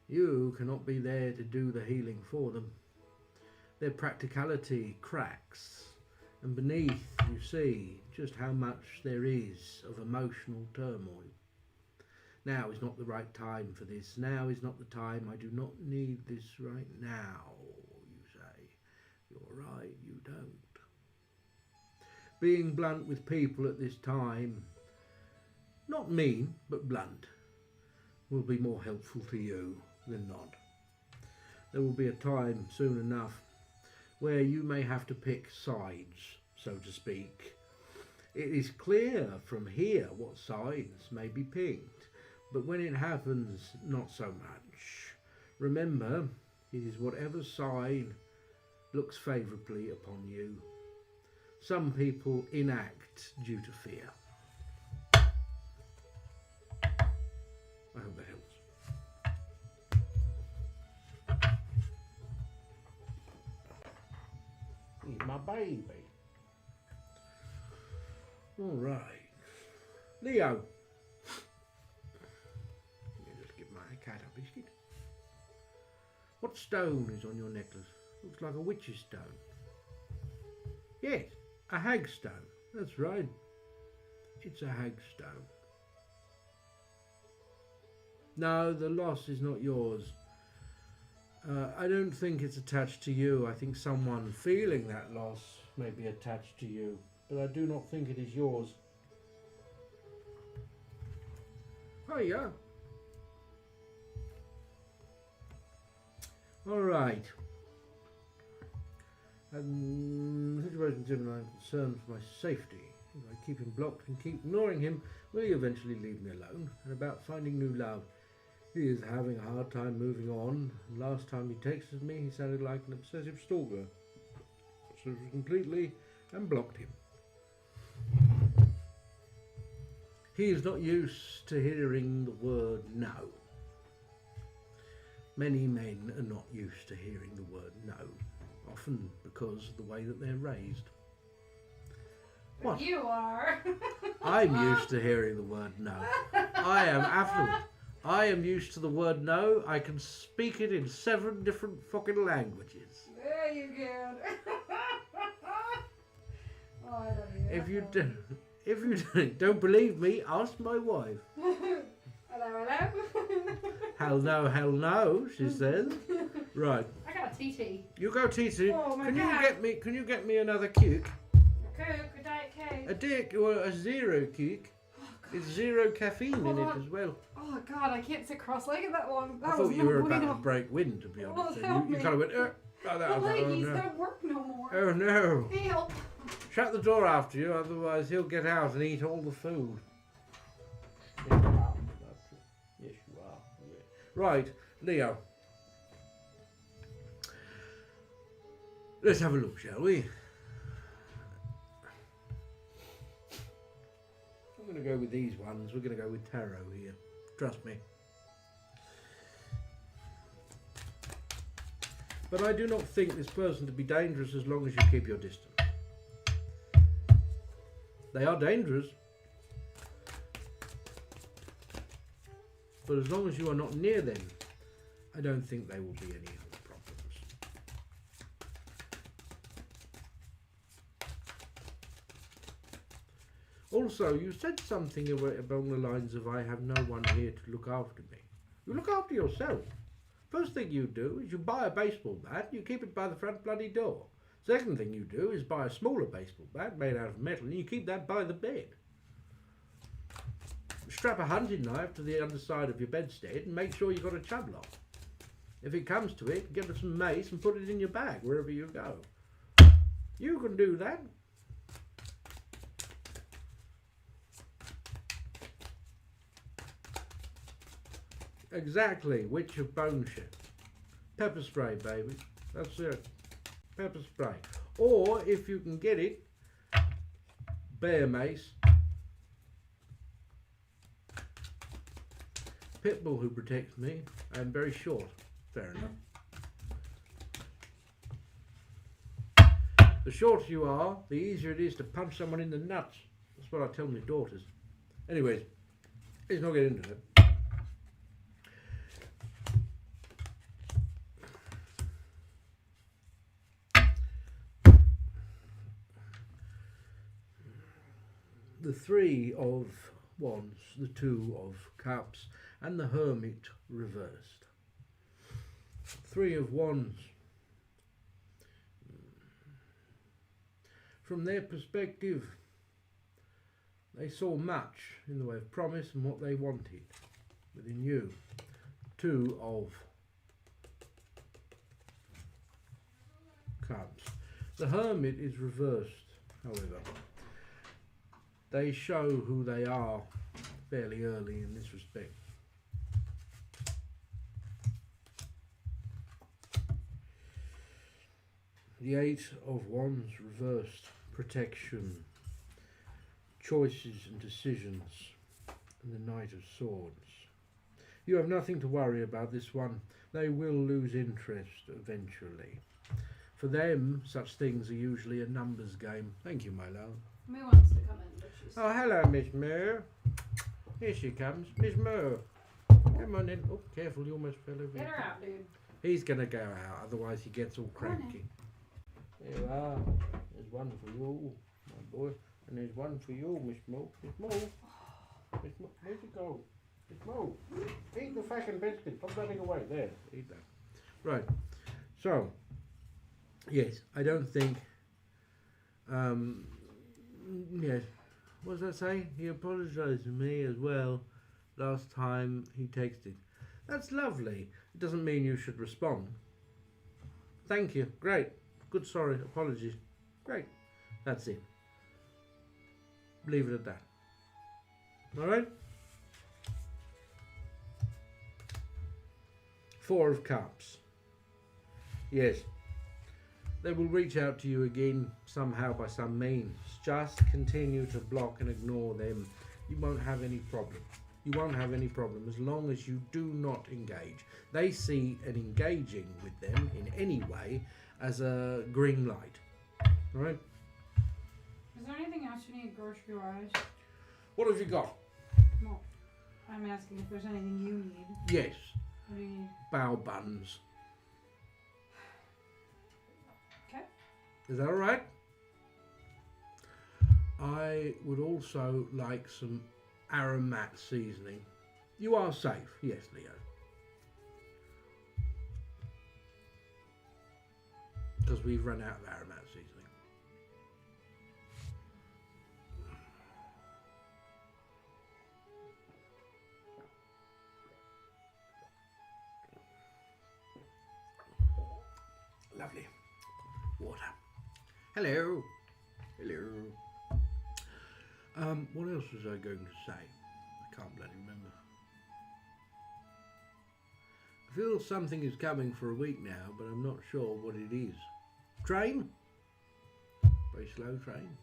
You cannot be there to do the healing for them. Their practicality cracks, and beneath you see just how much there is of emotional turmoil. Now is not the right time for this. Now is not the time. I do not need this right now, you say. You're right, you don't. Being blunt with people at this time, not mean, but blunt, will be more helpful to you than not. There will be a time soon enough where you may have to pick sides, so to speak. It is clear from here what sides may be picked, but when it happens, not so much. Remember, it is whatever side looks favourably upon you. Some people enact due to fear. I hope that helps. He's my baby. All right. Leo. Let me just give my cat a biscuit. What stone is on your necklace? Looks like a witch's stone. Yes, a hag stone. That's right. It's a hag stone. No, the loss is not yours. I don't think it's attached to you. I think someone feeling that loss may be attached to you, but I do not think it is yours. Oh yeah. All right. Situation 7, I'm concerned for my safety. If I keep him blocked and keep ignoring him, will he eventually leave me alone? And about finding new love. He is having a hard time moving on. Last time he texted me, he sounded like an obsessive stalker. So completely and blocked him. He is not used to hearing the word no. Many men are not used to hearing the word no, often because of the way that they're raised. What? You are. I'm used to hearing the word no. I am affluent. I am used to the word no. I can speak it in 7 different fucking languages. There you go. Oh, I love you. If you don't believe me, ask my wife. Hello, hello. Hell no, she says. Right. I got a TT. You go, TT. Oh my Can God. you get me another Coke? A Coke, a Diet Coke. A dick or a zero Coke. It's 0 caffeine in it as well. Oh God, I can't sit cross-legged that long. I thought you were about to break wind, to be honest. help You me. kind of went, oh, that The was, oh leggies no. don't work no more. Oh no. Help. Shut the door after you, otherwise he'll get out and eat all the food. Yes, you are. Yeah. Right, Leo. Let's have a look, shall we? I'm going to go with these ones. We're going to go with tarot here. Trust me. But I do not think this person to be dangerous as long as you keep your distance. They are dangerous. But as long as you are not near them, I don't think they will be any other problems. Also, you said something along the lines of, I have no one here to look after me. You look after yourself. First thing you do is you buy a baseball bat, you keep it by the front bloody door. Second thing you do is buy a smaller baseball bat made out of metal and you keep that by the bed. Strap a hunting knife to the underside of your bedstead and make sure you've got a chub lock. If it comes to it, get some mace and put it in your bag wherever you go. You can do that. Exactly, witch of bone shit. Pepper spray, baby. That's it. Pepper spray. Or, if you can get it, bear mace. Pitbull who protects me. I'm very short. Fair enough. The shorter you are, the easier it is to punch someone in the nuts. That's what I tell my daughters. Anyways, let's not get into it. The Three of Wands, the Two of Cups, and the Hermit reversed. Three of Wands. From their perspective, they saw much in the way of promise and what they wanted within you. Two of Cups. The Hermit is reversed, however. They show who they are fairly early in this respect. The Eight of Wands reversed. Protection, choices and decisions, and the Knight of Swords. You have nothing to worry about this one. They will lose interest eventually. For them, such things are usually a numbers game. Thank you, my love. Me wants to come in, but she's... Oh, hello, Miss Moore. Here she comes. Miss Moore. Come on in. Oh, careful, you almost fell over. Get her out, dude. He's going to go out, otherwise he gets all cranky. There you are. There's one for you, my boy. And there's one for you, Miss Moore. Miss Moore. Miss Moore. Where'd you go? Miss Moore. Eat the fucking biscuit. Stop running away. There. Eat that. Right. So, yes, I don't think... yes. What does that say? He apologised to me as well last time he texted. That's lovely. It doesn't mean you should respond. Thank you. Great. Good sorry. Apologies. Great. That's it. Leave it at that. Alright? Four of Cups. Yes. They will reach out to you again somehow by some means. Just continue to block and ignore them. You won't have any problem. You won't have any problem as long as you do not engage. They see an engaging with them in any way as a green light. Alright? Is there anything else you need grocery-wise? What have you got? Well, I'm asking if there's anything you need. Yes. What do you need? Bao buns. Okay. Is that alright? I would also like some aromat seasoning. You are safe. Yes, Leo. Because we've run out of aromat seasoning. Lovely. Water. Hello. Hello. What else was I going to say? I can't bloody remember. I feel something is coming for a week now, but I'm not sure what it is. Train? Very slow train.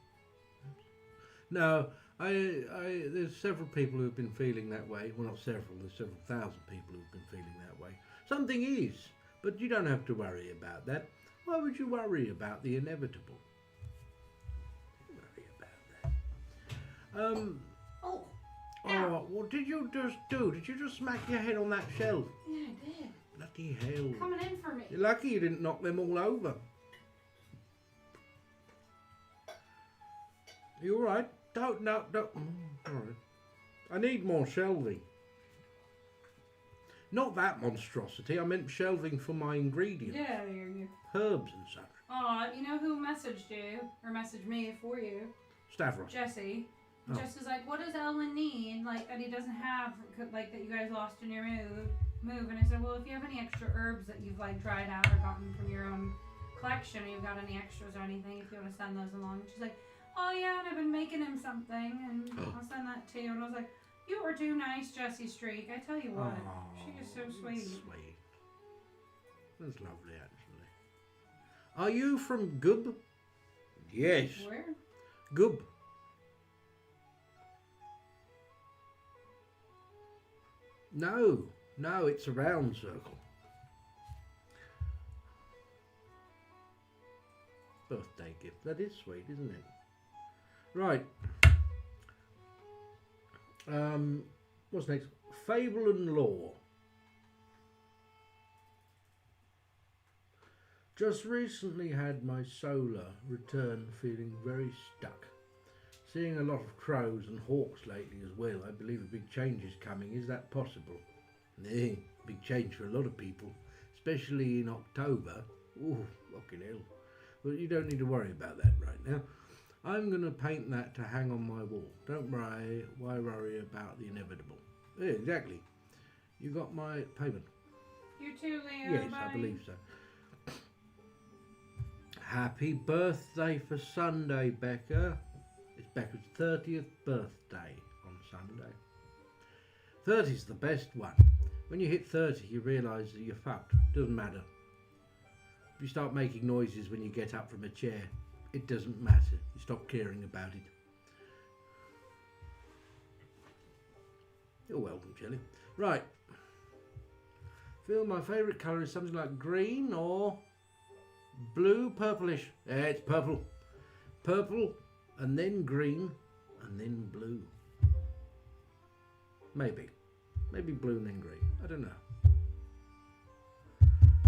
No, there's several people who've been feeling that way. Well, not several, there's several thousand people who've been feeling that way. Something is, but you don't have to worry about that. Why would you worry about the inevitable? Worry about that. Oh, what did you just do? Did you just smack your head on that shelf? Yeah, I did. Bloody hell. Coming in for me. You're lucky you didn't knock them all over. You alright? Don't. Alright. I need more shelving. Not that monstrosity. I meant shelving for my ingredients. Yeah, you. Herbs and such. Aw, you know who messaged you? Or messaged me for you? Stavros. Jesse. Oh. Jesse's like, what does Elwynn need? Like, that he doesn't have, like, that you guys lost in your move. And I said, well, if you have any extra herbs that you've, like, dried out or gotten from your own collection, or you've got any extras or anything, if you want to send those along. And she's like, oh, yeah, and I've been making him something, and I'll send that to you. And I was like, you are too nice, Jessie Streak. I tell you what. She is so sweet. Sweet. That's lovely, actually. Are you from Gub? Yes. Where? Gub. No, it's a round circle. Birthday gift. That is sweet, isn't it? Right. What's next? Fable and lore. Just recently had my solar return feeling very stuck. Seeing a lot of crows and hawks lately as well. I believe a big change is coming. Is that possible? Big change for a lot of people, especially in October. Ooh, fucking hell. But you don't need to worry about that right now. I'm going to paint that to hang on my wall. Don't worry, why worry about the inevitable? Yeah, exactly. You got my payment? You too, Leo. Yes, buddy. I believe so. Happy birthday for Sunday, Becca. It's Becca's 30th birthday on Sunday. 30's the best one. When you hit 30, you realise that you're fucked. Doesn't matter. If you start making noises when you get up from a chair, it doesn't matter. You stop caring about it. You're welcome, Jelly. Right. Feel my favourite colour is something like green or blue, purplish. Yeah, it's purple. Purple, and then green, and then blue. Maybe blue and then green. I don't know.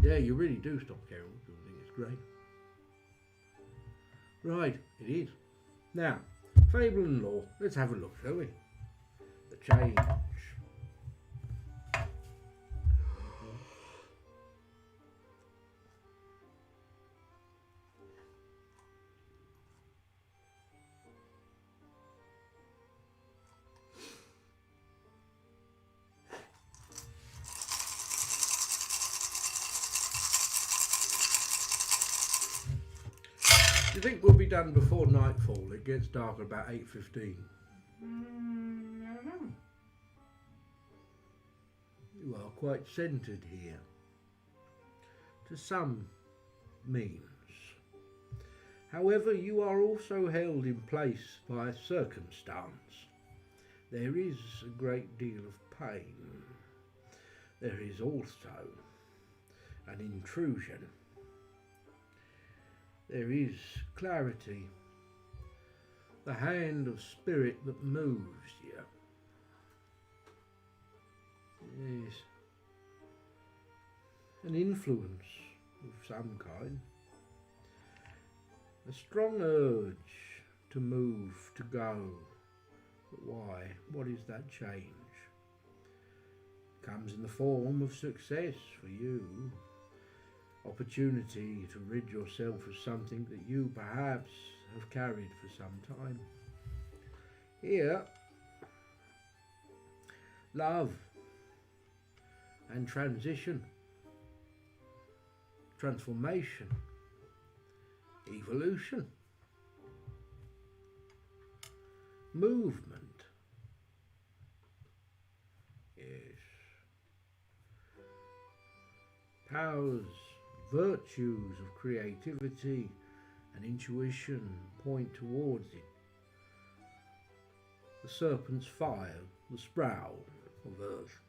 Yeah, you really do stop caring. I think it's great. Right, it is. Now, Fable and Lore. Let's have a look, shall we? The change. Do you think we'll be done before nightfall? It gets dark about 8:15. I don't know. You are quite centred here. To some means. However, you are also held in place by circumstance. There is a great deal of pain. There is also an intrusion. There is clarity, the hand of spirit that moves you. Yes, an influence of some kind. A strong urge to move, to go. But why? What is that change? Comes in the form of success for you. Opportunity to rid yourself of something that you perhaps have carried for some time. Here, love and transition, transformation, evolution, movement. Yes. Powers virtues of creativity and intuition point towards it. The serpent's fire, the sprout of earth.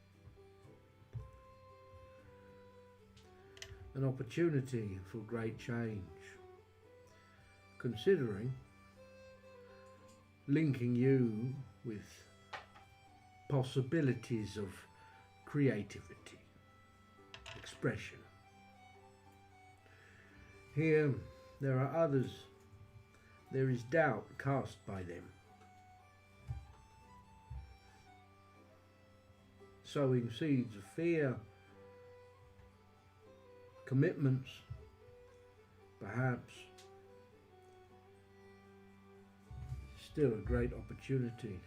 An opportunity for great change, considering linking you with possibilities of creativity, expression. Here there are others. There is doubt cast by them, sowing seeds of fear, commitments, perhaps. Still a great opportunity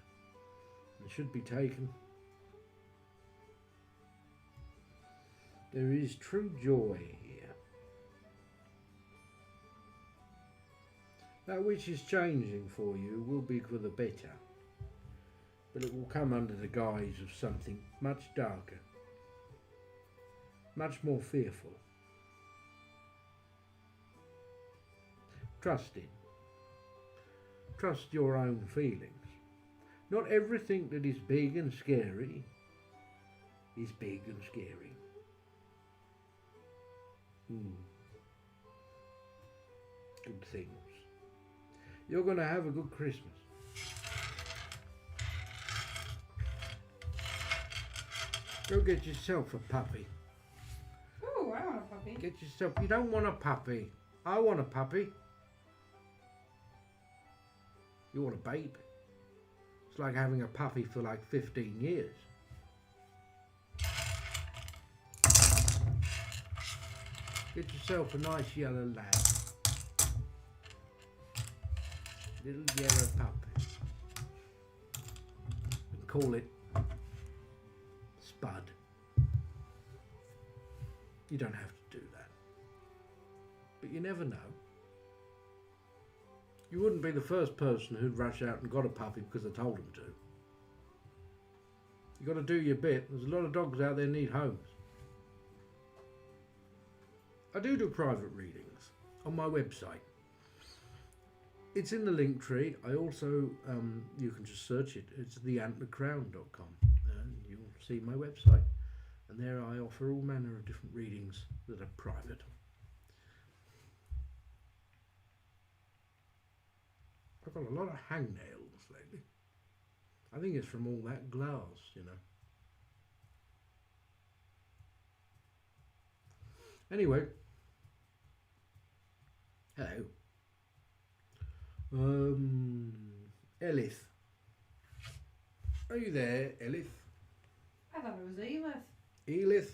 and should be taken. There is true joy here. That which is changing for you will be for the better, but it will come under the guise of something much darker, much more fearful. Trust it. Trust your own feelings. Not everything that is big and scary is big and scary. Good things. You're going to have a good Christmas. Go get yourself a puppy. Ooh, I want a puppy. Get yourself. You don't want a puppy. I want a puppy. You want a baby. It's like having a puppy for like 15 years. Get yourself a nice yellow lab. Little yellow puppy. And call it Spud. You don't have to do that. But you never know. You wouldn't be the first person who'd rush out and got a puppy because I told him to. You've got to do your bit. There's a lot of dogs out there need homes. I do private readings on my website. It's in the link tree. I also, you can just search it. It's theantlercrown.com and you'll see my website. And there I offer all manner of different readings that are private. I've got a lot of hangnails lately. I think it's from all that glass, you know. Anyway. Hello. Elif. Are you there, Elif? I thought it was Elif. Elif?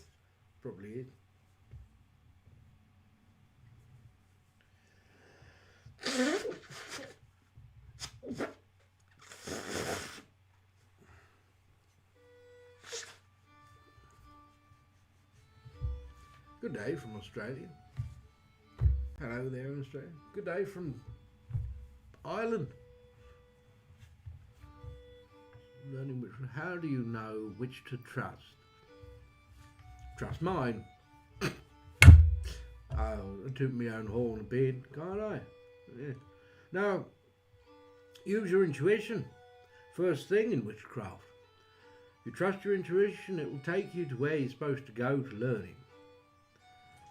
Probably is. Good day from Australia. Hello there in Australia. Good day from Ireland. Learning which. How do you know which to trust? Trust mine. I took my own horn a bit, can't I? Yeah. Now, use your intuition. First thing in witchcraft. If you trust your intuition, it will take you to where you're supposed to go to learning.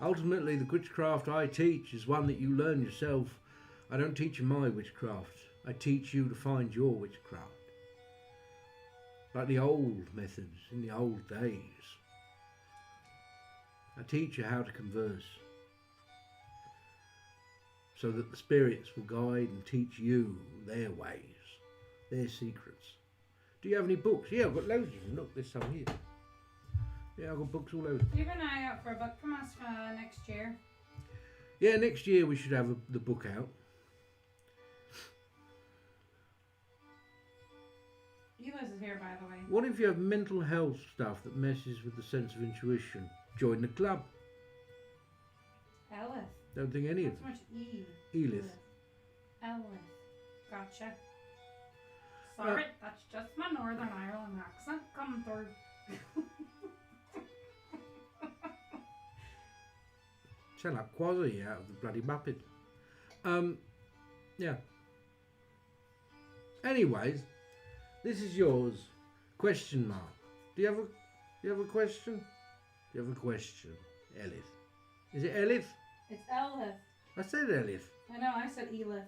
Ultimately, the witchcraft I teach is one that you learn yourself. I don't teach you my witchcraft. I teach you to find your witchcraft. Like the old methods in the old days. I teach you how to converse, so that the spirits will guide and teach you their ways, their secrets. Do you have any books? Yeah, I've got loads of them. Look, there's some here. Yeah, I've got books all over. Keep an eye out for a book from us next year. Yeah, next year we should have the book out. Eliz is here, by the way. What if you have mental health stuff that messes with the sense of intuition? Join the club. Elif. Don't think any of Not so it. much E. Elith. Elif. Gotcha. Sorry, that's just my Northern Ireland accent coming through. sound like Quasi out of the bloody Muppets. Yeah. Anyways, this is yours. Question mark. Do you have a question? Do you have a question, Elif? Is it Elif? It's Elif. I said Elif. I know, I said Elif.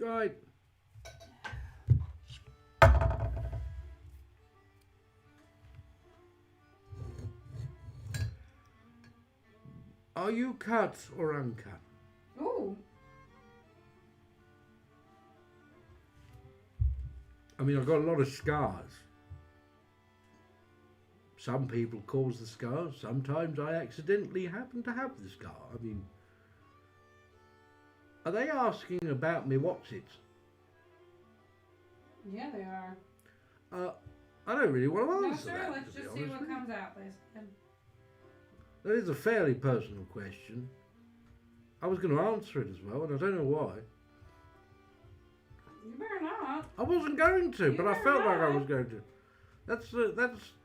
Right. Are you cut or uncut? Ooh. I mean, I've got a lot of scars. Some people cause the scars. Sometimes I accidentally happen to have the scar. I mean, are they asking about me what's-its? Yeah, they are. I don't really want to No, answer sir, that. let's just see what comes out, please. That is a fairly personal question. I was going to answer it as well, and I don't know why. You better not. I wasn't going to, but I felt like I not. was going to. That's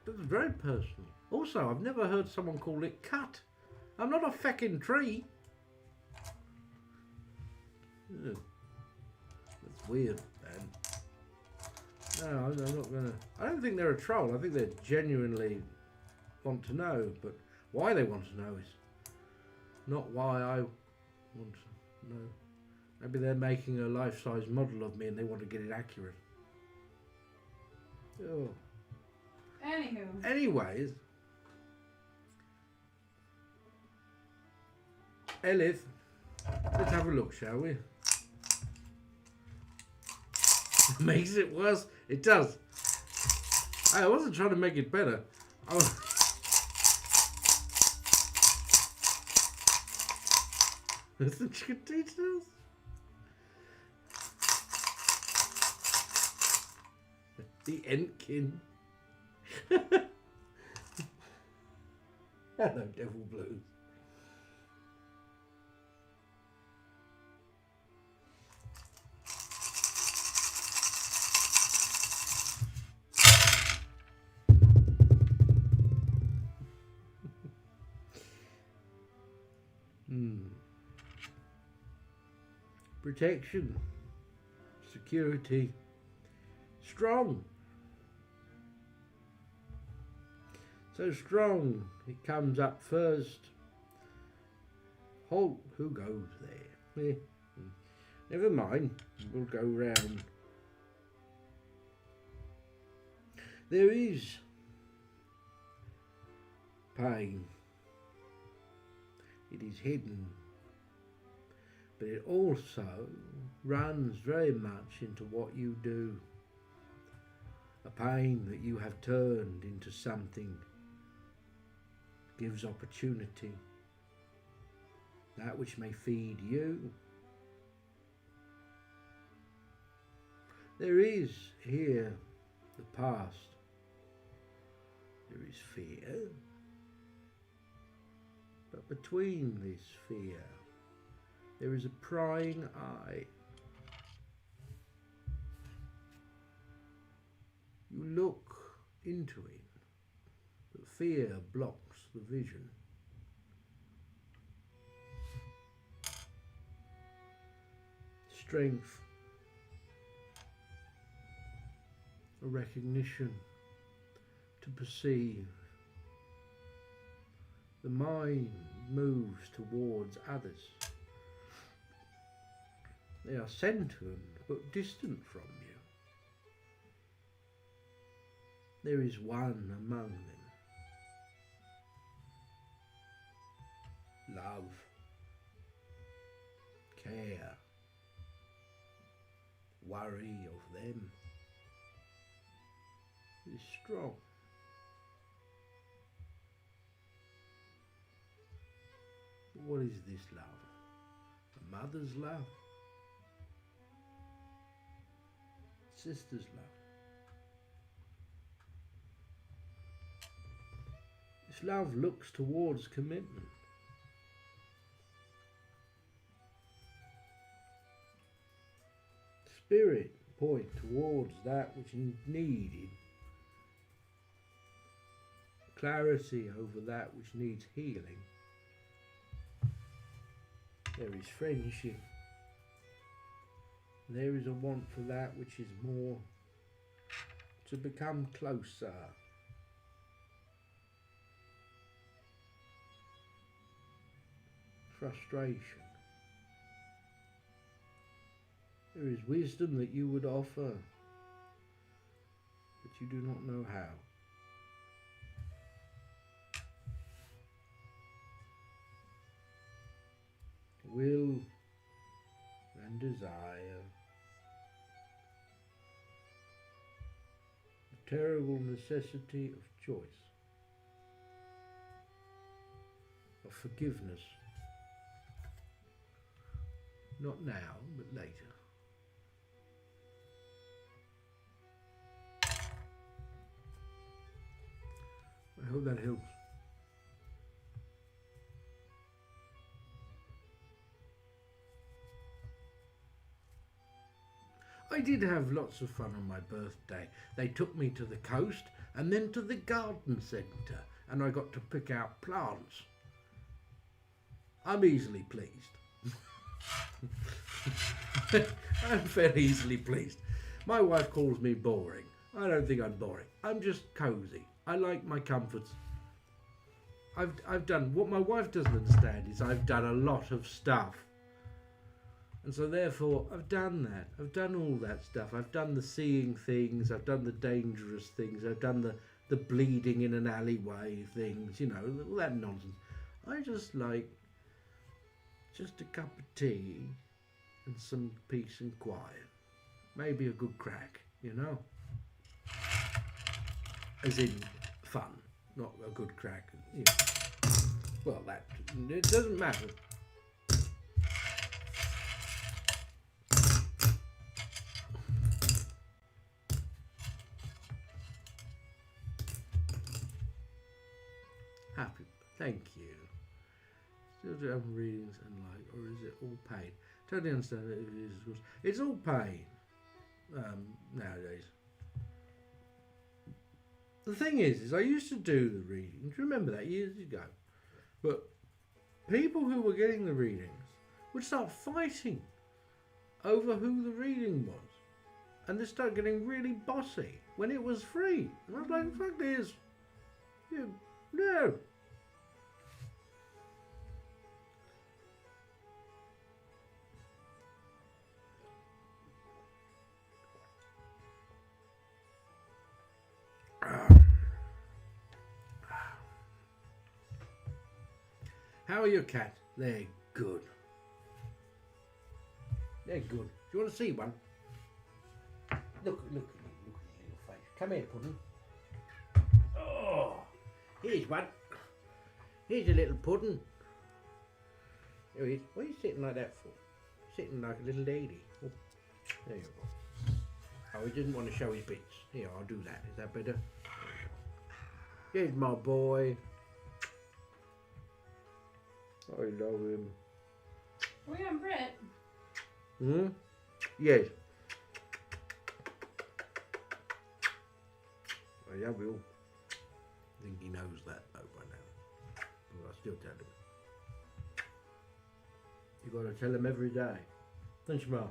very personal. Also, I've never heard someone call it cut. I'm not a feckin' tree. Ugh. That's weird, man. No, I'm not gonna. I don't think they're a troll. I think they genuinely want to know, but why they want to know is not why I want to know. Maybe they're making a life-size model of me and they want to get it accurate. Oh. Anywho. Anyways, Elif, let's have a look, shall we? Makes it worse. It does. I wasn't trying to make it better. I was... Listen, chicken details. The Entkin. Hello, Devil Blues. Protection, security, strong. So strong, it comes up first. Halt, who goes there? Eh, never mind, we'll go round. There is pain. It is hidden, but it also runs very much into what you do. A pain that you have turned into something gives opportunity. That which may feed you. There is here the past. There is fear. But between this fear, there is a prying eye. You look into it, but fear blocks the vision. Strength, a recognition to perceive. The mind moves towards others. They are centered but distant from you. There is one among them. Love, care, worry of them is strong. But what is this love? A mother's love? Sister's love? This love looks towards commitment. Spirit point towards that which needed clarity over that which needs healing. There is friendship. There is a want for that which is more to become closer. Frustration. There is wisdom that you would offer, but you do not know how. Will and desire. The terrible necessity of choice, of forgiveness. Not now, but later. I hope that helps. I did have lots of fun on my birthday. They took me to the coast and then to the garden centre, and I got to pick out plants. I'm easily pleased. I'm fairly easily pleased. My wife calls me boring. I don't think I'm boring. I'm just cosy. I like my comforts. I've done what my wife doesn't understand is I've done a lot of stuff. And so therefore I've done that. I've done all that stuff. I've done the seeing things, I've done the dangerous things, I've done the bleeding in an alleyway things, you know, all that nonsense. I just like just a cup of tea and some peace and quiet. Maybe a good crack, you know? As in fun, not a good crack. You know. Well, that, it doesn't matter. Happy, thank you. Still do have readings and like, or is it all pain? Totally understand that it is, of course. It's all pain nowadays. The thing is I used to do the readings, remember that, years ago. But people who were getting the readings would start fighting over who the reading was. And they start getting really bossy when it was free. And I was like, fuck this. No. How are your cats? They're good. They're good. Do you want to see one? Look at your little face. Come here, Puddin'. Oh, here's one. Here's a little Puddin'. There he is. What are you sitting like that for? Sitting like a little lady. Oh, there you go. Oh, he didn't want to show his bits. Here, I'll do that. Is that better? Here's my boy. I love him. Are we on Brit? Hmm? Yes. I will. I think he knows that though by now. But I'll still tell him. You got to tell him every day. Don't you, Ma?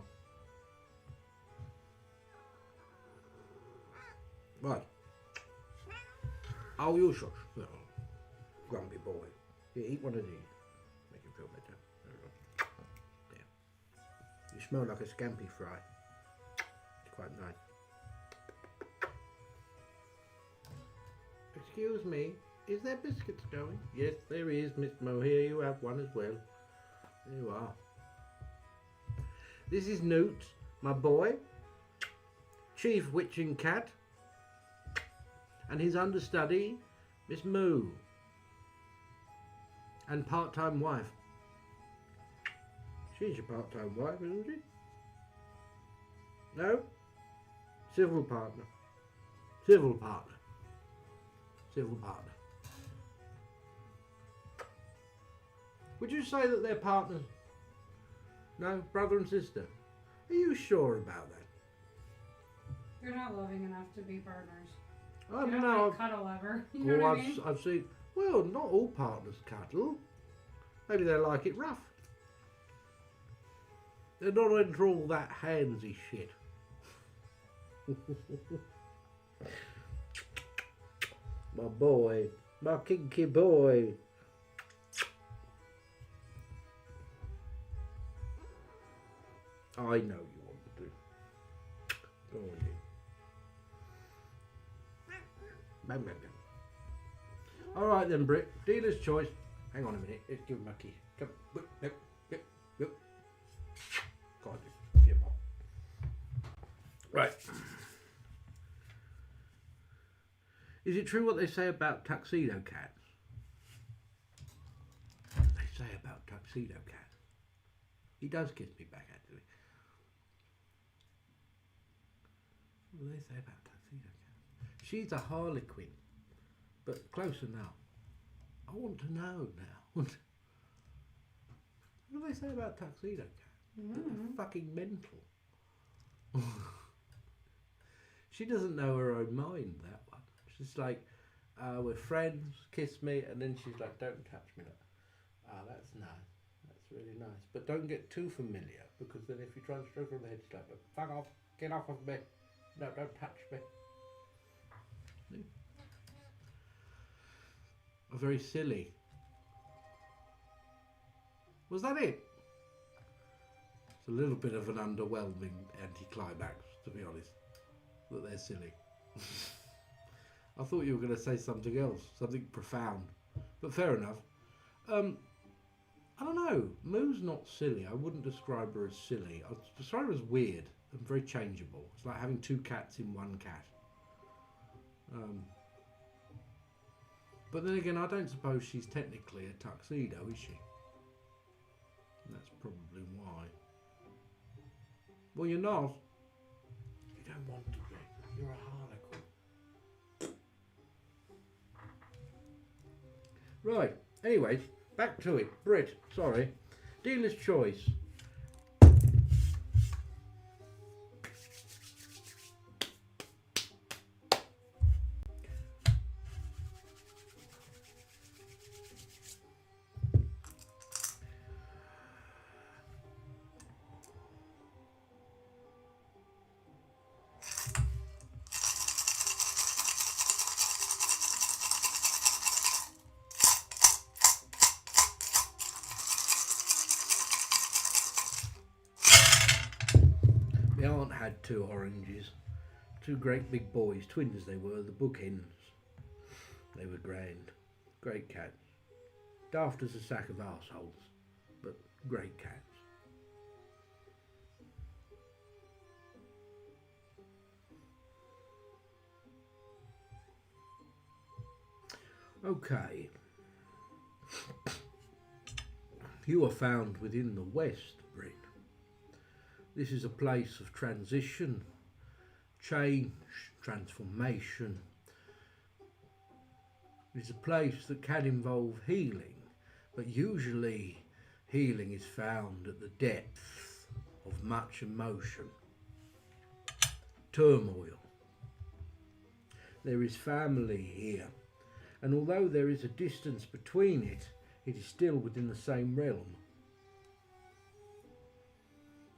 What? Oh, you shush. No. Grumpy boy. Here, eat one of these. Make him feel better. There we go. There. You smell like a scampi fry. It's quite nice. Excuse me, is there biscuits going? Yes, there is, Miss Mo. Here you have one as well. There you are. This is Newt, my boy, chief witching cat, and his understudy, Miss Moo, and part-time wife. She's your part-time wife, isn't she? No? Civil partner. Civil partner. Civil partner. Would you say that they're partners? No? Brother and sister? Are you sure about that? You're not loving enough to be partners. I You don't don't know. like cuddle ever. You know what I mean? I've seen. Well, not all partners cuddle. Maybe they like it rough. They're not into all that handsy shit. My boy, my kinky boy. I know you want to do. Go on, you. Bang, bang, bang. All right then, Britt. Dealer's choice. Hang on a minute. Let's give him a key. Come. Whip, whip, whip, whip. God, give him up. Right. Is it true what they say about tuxedo cats? They say about tuxedo cat. He does kiss me back, actually. What do they say about tuxedo cat? She's a harlequin, but close enough. I want to know now. What do they say about tuxedo cat? Mm-hmm. Fucking mental. She doesn't know her own mind, that one. She's like, we're friends, kiss me, and then she's like, don't touch me. Like, that's nice. That's really nice. But don't get too familiar, because then if you try and stroke her on the head, she's like, fuck off, get off of me. No, don't touch me. See? Very silly. Was that it? It's a little bit of an underwhelming anticlimax, to be honest, that they're silly. I thought you were going to say something else, something profound, but fair enough. I don't know. Moo's not silly. I wouldn't describe her as silly. I'd describe her as weird and very changeable. It's like having two cats in one cat. But then again, I don't suppose she's technically a tuxedo, is she? And that's probably why. Well, you're not. You don't want to be. You're a harlequin. Right. Anyways, back to it. Brit, sorry. Dealer's choice. My aunt had two oranges, two great big boys, twins they were, the bookends. They were grand, great cats. Daft as a sack of arseholes, but great cats. Okay. You are found within the West, Brit. This is a place of transition, change, transformation. It's a place that can involve healing, but usually healing is found at the depth of much emotion, turmoil. There is family here, and although there is a distance between it, it is still within the same realm.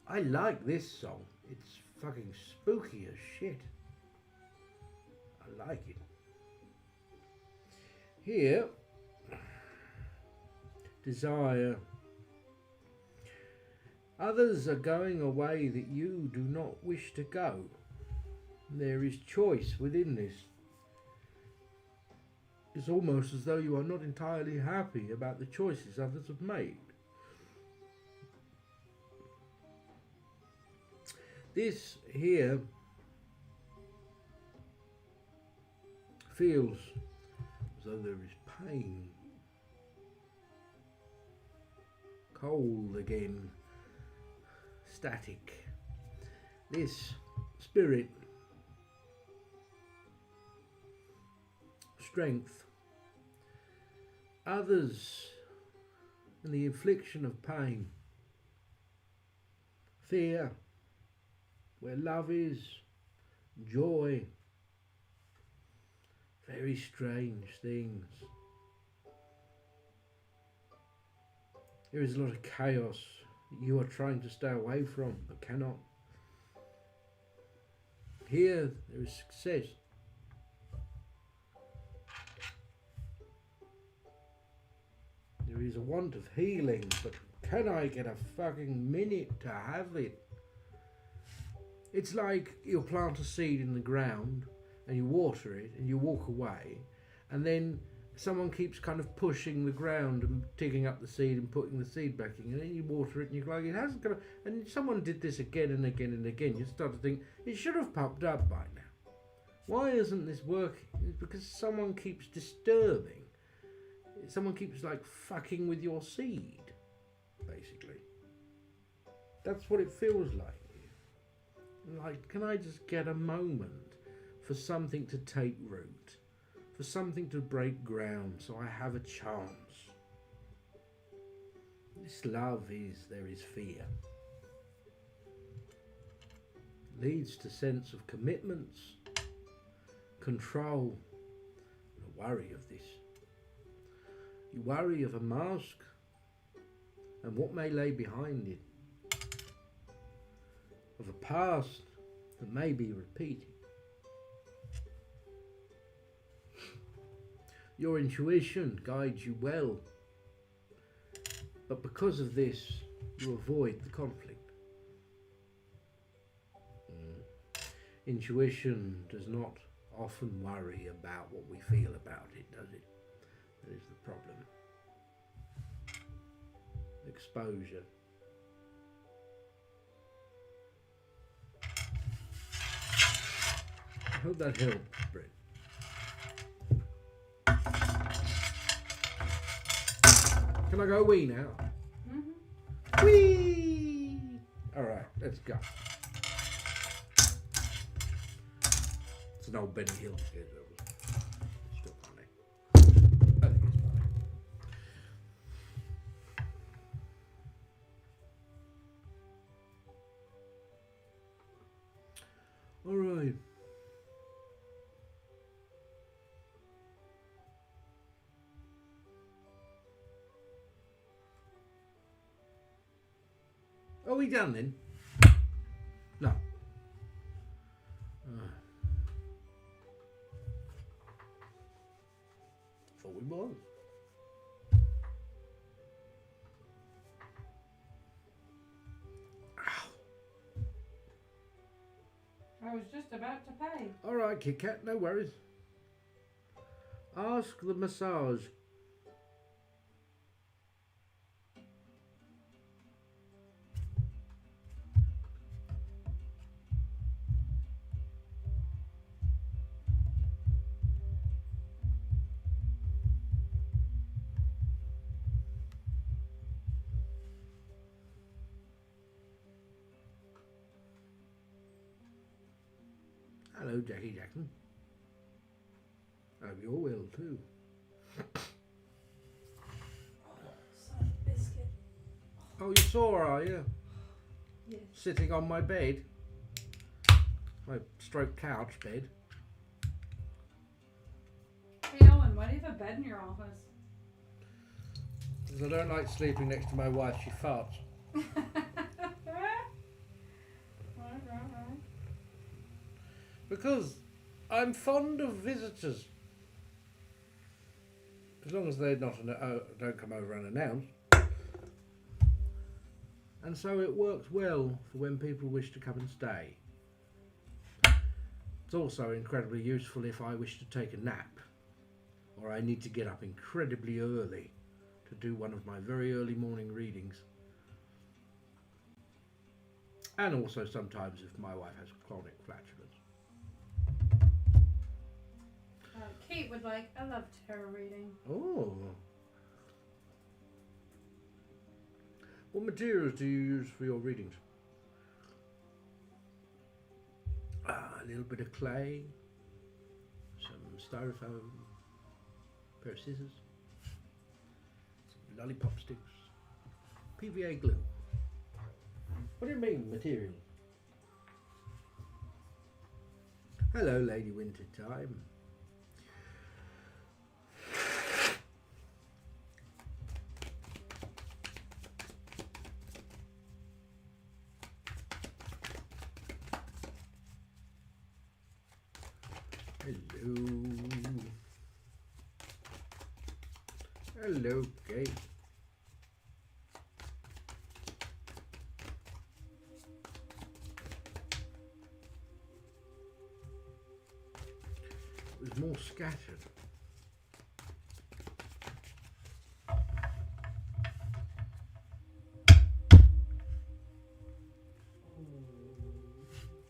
I like this song. It's fucking spooky as shit. I like it. Here, desire. Others are going a way that you do not wish to go. There is choice within this. It's almost as though you are not entirely happy about the choices others have made. This here feels as though there is pain. Cold again. Static. This spirit. Strength. Others and the infliction of pain. Fear. Where love is, joy. Very strange things. There is a lot of chaos you are trying to stay away from but cannot. Here there is success. There is a want of healing, but can I get a fucking minute to have it? It's like you plant a seed in the ground and you water it and you walk away, and then someone keeps kind of pushing the ground and digging up the seed and putting the seed back in, and then you water it and you're like, it hasn't got. And someone did this again and again and again. You start to think it should have popped up by now. Why isn't this working? It's because someone keeps disturbing. Someone keeps like fucking with your seed, basically. That's what it feels like. Like, can I just get a moment for something to take root, for something to break ground, so I have a chance? This love there is fear. Leads to sense of commitments, control, and a worry of this. You worry of a mask and what may lay behind it, of a past that may be repeated. Your intuition guides you well, but because of this, you avoid the conflict. Intuition does not often worry about what we feel about it, does it? That is the problem. Exposure. I hope that helps, Brett. Can I go wee now? Mm-hmm. Wee! Alright, let's go. It's an old Benny Hill skit. It's still funny. I think it's funny. Alright. Are we done then? No. Thought we was. I was just about to pay. All right, Kit Kat, no worries. Ask the massage. Hello, Jackie Jackson. I hope you're well too. Biscuit. Oh, you saw her, are you? Yes. Sitting on my bed. My stroke couch bed. Hey, Elwynn, why do you have a bed in your office? Because I don't like sleeping next to my wife, she farts. Right. Because I'm fond of visitors. As long as they don't come over unannounced. And so it works well for when people wish to come and stay. It's also incredibly useful if I wish to take a nap, or I need to get up incredibly early to do one of my very early morning readings. And also sometimes if my wife has chronic flatulence. Kate would like a love tarot reading. Oh. What materials do you use for your readings? A little bit of clay, some styrofoam, a pair of scissors, some lollipop sticks, PVA glue. What do you mean, material? Hello, Lady Wintertime. Hello. Hello, Kate. It was more scattered.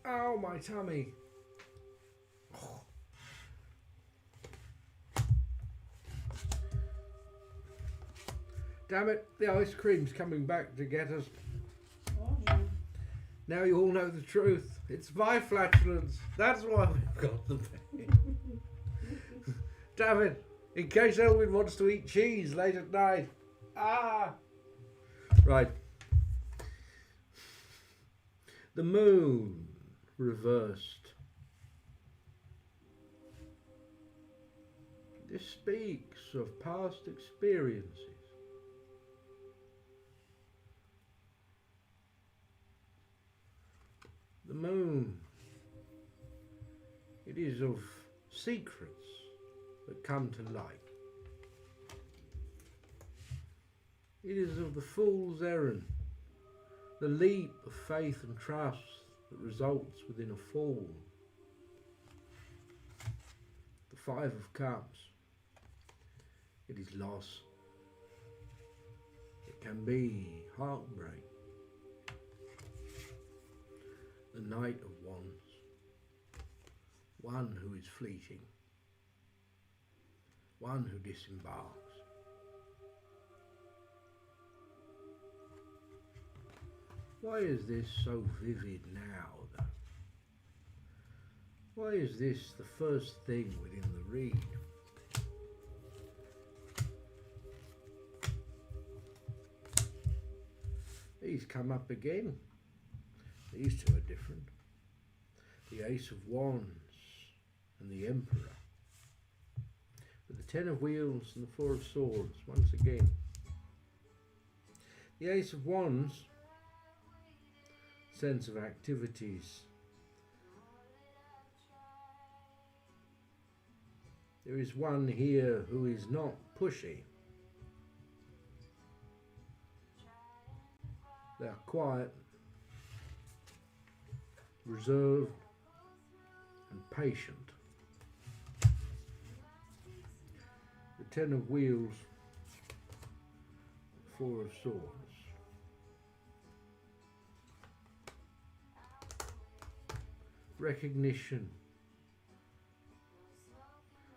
Ow, my tummy. Oh. Damn it, the ice cream's coming back to get us. Now you all know the truth. It's my flatulence. That's why we've got the pain. Damn it. In case Elwynn wants to eat cheese late at night. Ah! Right. The moon reversed. This speaks of past experiences. The moon, it is of secrets that come to light. It is of the fool's errand, the leap of faith and trust that results within a fall. The Five of Cups, it is loss. It can be heartbreak. The Knight of Wands, one who is fleeting, one who disembarks. Why is this so vivid now, though? Why is this the first thing within the read? These come up again. These two are different. The Ace of Wands and the Emperor. With the Ten of Wheels and the Four of Swords once again. The Ace of Wands, sense of activities. There is one here who is not pushy. They are quiet, reserved and patient. The Ten of Wheels, Four of Swords. Recognition.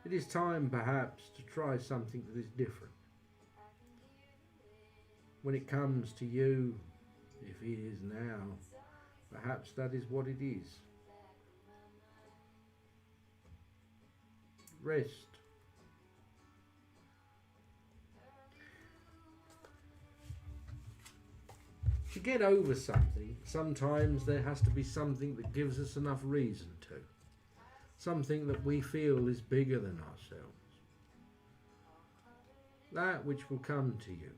It is time perhaps to try something that is different. When it comes to you, if it is now, perhaps that is what it is. Rest. To get over something, sometimes there has to be something that gives us enough reason to. Something that we feel is bigger than ourselves. That which will come to you.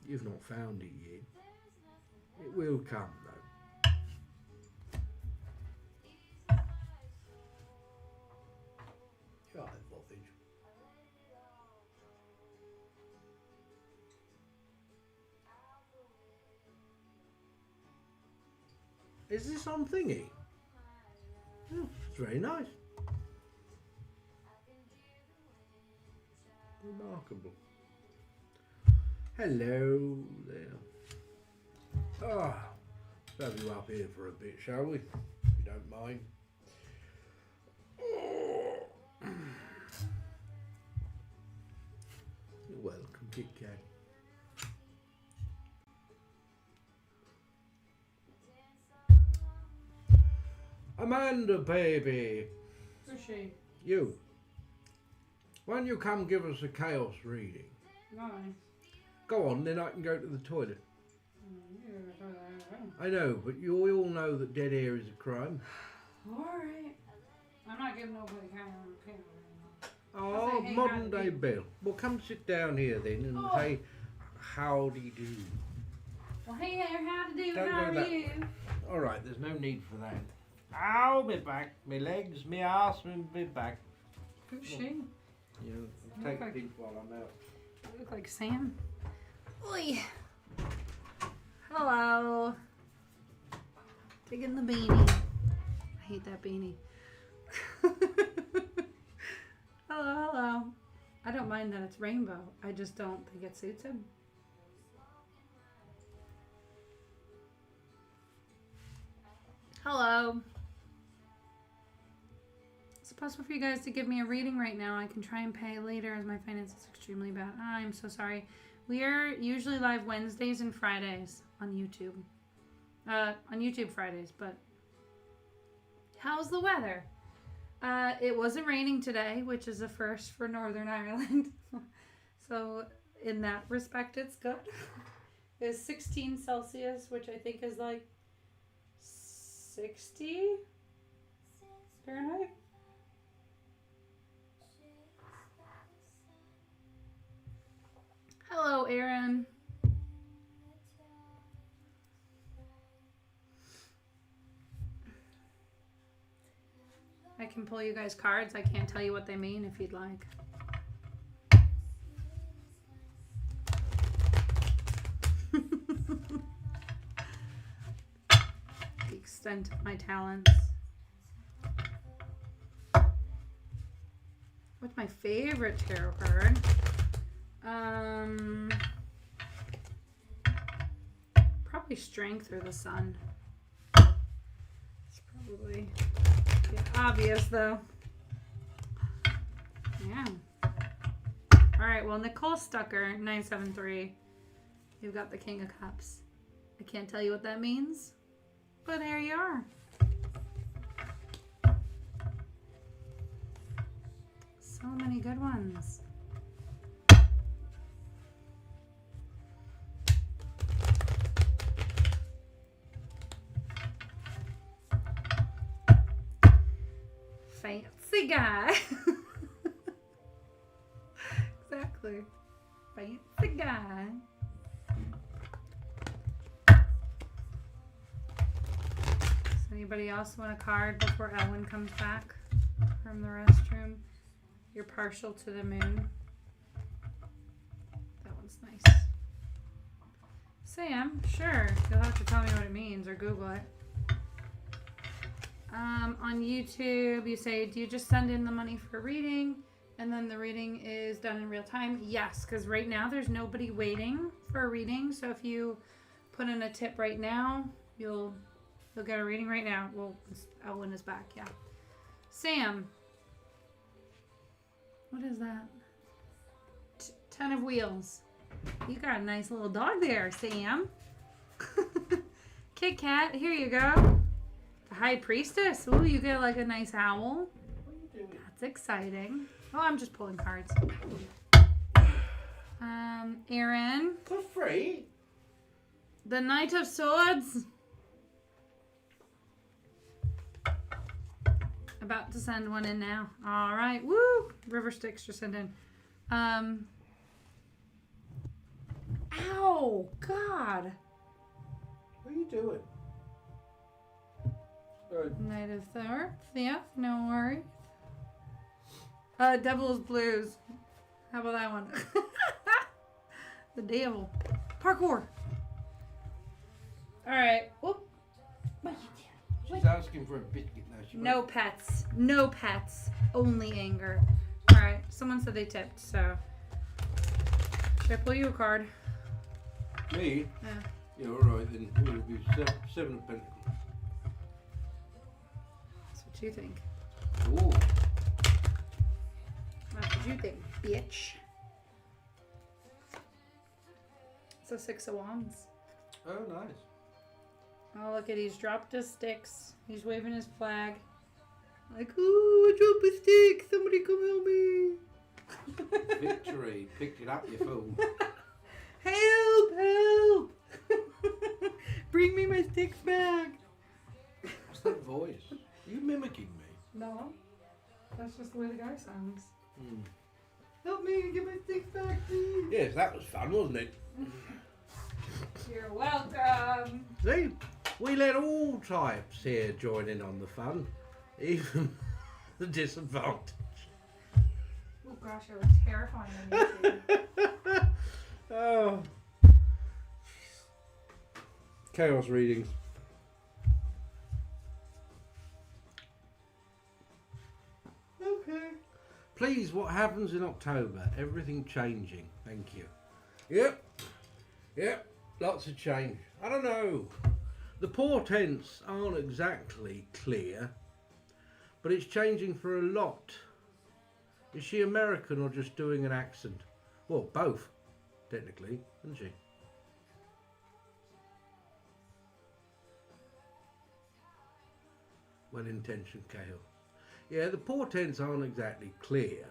You've not found it yet. It will come though. Yeah, voltage. Is this on thingy? Oh, it's very nice. Remarkable. Hello there. Ah, let's have you up here for a bit, shall we? If you don't mind. You're welcome, Kit Kat. Amanda, baby. Who's she? You. Why don't you come give us a chaos reading? Nice. Go on, then I can go to the toilet. I know, but you all know that dead air is a crime. Alright. I'm not giving nobody kind of piano Oh, hey, modern how day do you- Bill. Well, come sit down here then and Oh. say, howdy do. Well, hey there, how to do? Don't How go are that- you? All right, there's no need for that. Ow, me back, me legs, me arse, me back. Who's she? You know, Take take a things while I'm out. You look like Sam. Oi. Hello. Taking the beanie. I hate that beanie. Hello, hello. I don't mind that it's rainbow. I just don't think it suits him. Hello. Is it possible for you guys to give me a reading right now? I can try and pay later as my finances are extremely bad. I'm so sorry. We are usually live Wednesdays and Fridays on YouTube. On YouTube Fridays, but how's the weather? It wasn't raining today, which is a first for Northern Ireland. So in that respect, it's good. It's 16 Celsius, which I think is like 60 Fahrenheit. Hello, Aaron. I can pull you guys cards. I can't tell you what they mean if you'd like. The extent of my talents. What's my favorite tarot card? Probably Strength or the Sun. It's probably obvious though. Yeah. All right. Well, Nicole Stucker 973. You've got the King of Cups. I can't tell you what that means, but there you are. So many good ones. Fancy guy. Exactly. Fancy guy. Does anybody else want a card before Elwynn comes back from the restroom? You're partial to the moon. That one's nice. Sam, sure. You'll have to tell me what it means or Google it. On YouTube, you say, do you just send in the money for reading and then the reading is done in real time? Yes, because right now there's nobody waiting for a reading. So if you put in a tip right now, you'll get a reading right now. Well, Elwynn is back, yeah. Sam, what is that? 10 of Wheels. You got a nice little dog there, Sam. Kit Kat, here you go. The High Priestess. Ooh, you get like a nice owl. What are you doing? That's exciting. Oh, I'm just pulling cards. Aaron. For free? The Knight of Swords. About to send one in now. All right. Woo! River Styx just sent in. Ow! God. What are you doing? Knight of Thor. Yeah, no worries. Devil's Blues. How about that one? The devil. Parkour. All right. Whoop. She's asking for a biscuit now. No pets. No pets. Only anger. All right. Someone said they tipped, so. Should I pull you a card? Me? Yeah. Yeah, all right then. It'll be seven of Pentacles. That's what you think. Ooh. That's what you think, bitch. So 6 of Wands. Oh, nice. Oh, look at he's dropped his sticks. He's waving his flag. Like, ooh, I dropped a stick. Somebody come help me. Victory. Picked it up, you fool. Help, help. Bring me my sticks back. What's that voice? Are you mimicking me? No. That's just the way the guy sounds. Mm. Help me get my stick back, please. Yes, that was fun, wasn't it? You're welcome. See, we let all types here join in on the fun, even the disadvantage. Oh gosh, it was terrifying on YouTube. Oh. Chaos readings. Okay. Please, what happens in October? Everything changing. Thank you. Yep, lots of change. I don't know. The portents aren't exactly clear, but it's changing for a lot. Is she American or just doing an accent? Well, both, technically, isn't she? Well-intentioned chaos. Yeah, the portents aren't exactly clear.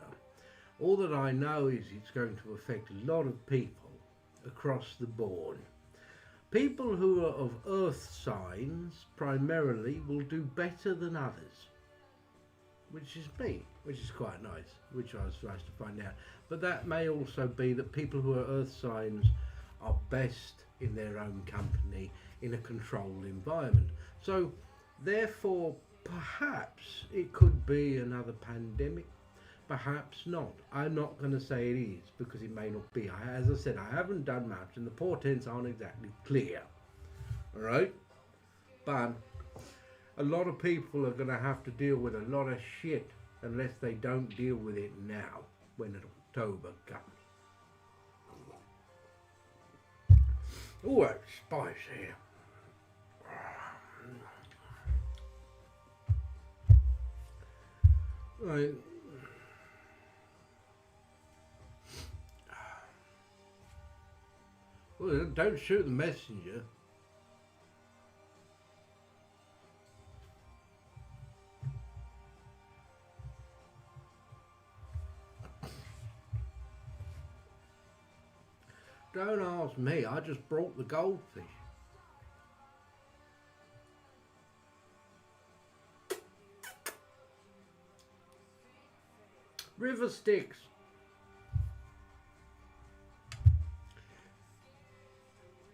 All that I know is it's going to affect a lot of people across the board. People who are of earth signs primarily will do better than others, which is me, which is quite nice, which I was nice to find out. But that may also be that people who are earth signs are best in their own company in a controlled environment. So therefore, perhaps it could be another pandemic, perhaps not. I'm not going to say it is because it may not be. As I said, I haven't done much and the portents aren't exactly clear. Alright? But a lot of people are going to have to deal with a lot of shit unless they don't deal with it now when October comes. Oh, that's spicy. Right. Well, don't shoot the messenger. Don't ask me, I just brought the goldfish. River Styx.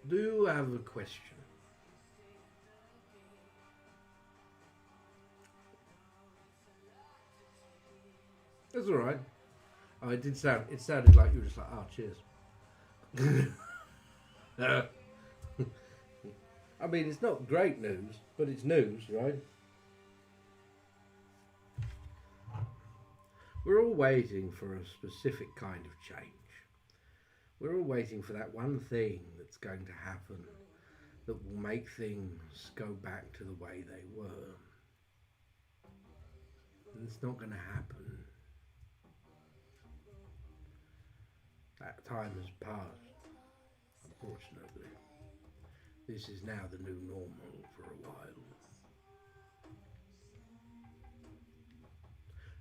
Do you have a question? That's all right. Oh, it did sound. It sounded like you were just like, oh, cheers. I mean, it's not great news, but it's news, right? We're all waiting for a specific kind of change. We're all waiting for that one thing that's going to happen that will make things go back to the way they were. And it's not going to happen. That time has passed, unfortunately. This is now the new normal for a while.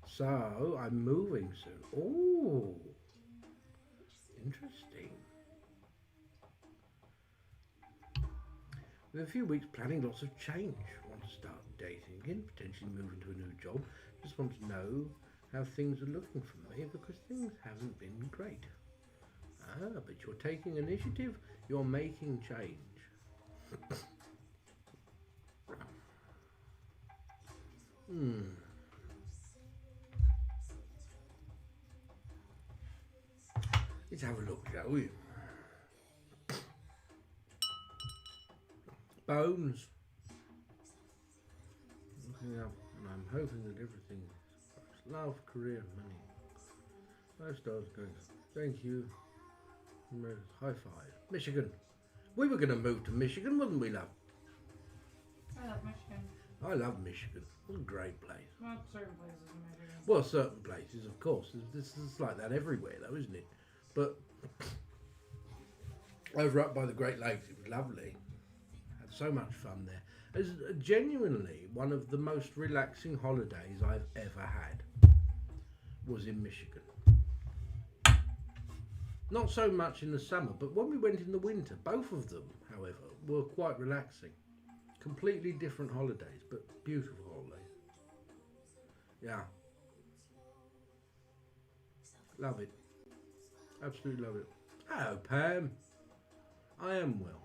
So, I'm moving soon. Oh, interesting. In a few weeks, planning lots of change. Want to start dating again, potentially move into a new job. Just want to know how things are looking for me because things haven't been great. Ah, but you're taking initiative, you're making change. Let's have a look, shall we? Bones. Looking up, and I'm hoping that everything is love, career, money. Lifestyle's going. Thank you. High five. Michigan. We were going to move to Michigan, wasn't we, love? I love Michigan. I love Michigan. What a great place. Well, certain places in Michigan. Well, certain places, of course. This is like that everywhere, though, isn't it? But over up by the Great Lakes, it was lovely. Had so much fun there. It was genuinely one of the most relaxing holidays I've ever had. Was in Michigan. Not so much in the summer, but when we went in the winter, both of them, however, were quite relaxing. Completely different holidays, but beautiful holidays. Yeah. Love it. Absolutely love it. Hello, Pam. I am well.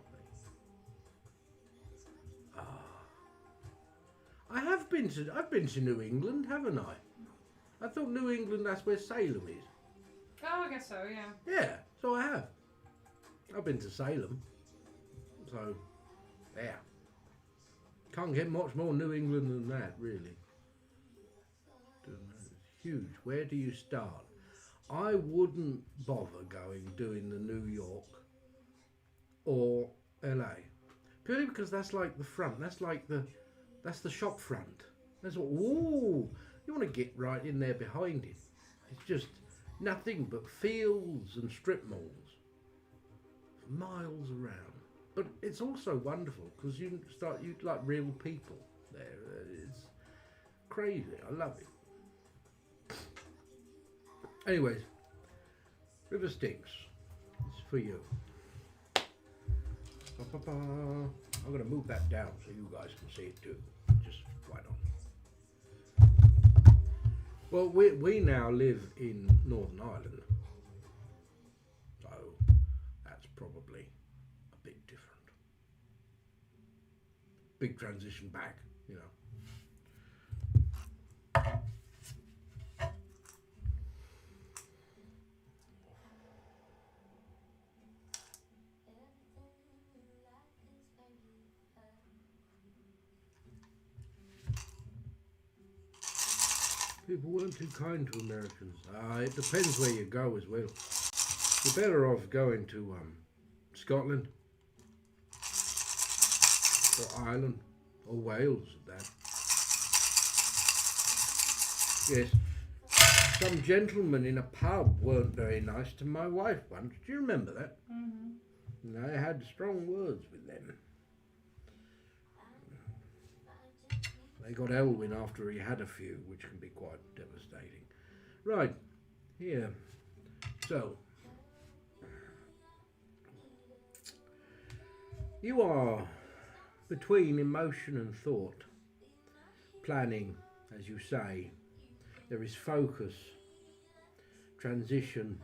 I've been to New England, haven't I? I thought New England, that's where Salem is. Oh, I guess so, yeah. Yeah, so I have. I've been to Salem. So, yeah. Can't get much more New England than that, really. It's huge. Where do you start? I wouldn't bother doing the New York or LA. Purely because that's like the front. That's the shop front. That's what, ooh, you want to get right in there behind it. It's just nothing but fields and strip malls. Miles around. But it's also wonderful because you like real people there. It's crazy. I love it. Anyways, River Styx. It's for you. I'm going to move that down so you guys can see it too. Just right on. Well, we now live in Northern Ireland. So that's probably a bit different. Big transition back, you know. People weren't too kind to Americans. It depends where you go as well. You're better off going to Scotland or Ireland or Wales at that. Yes. Some gentlemen in a pub weren't very nice to my wife once. Do you remember that? Mm-hmm. And I had strong words with them. They got Elwynn after he had a few, which can be quite devastating. Right, here. So, you are between emotion and thought. Planning, as you say. There is focus, transition.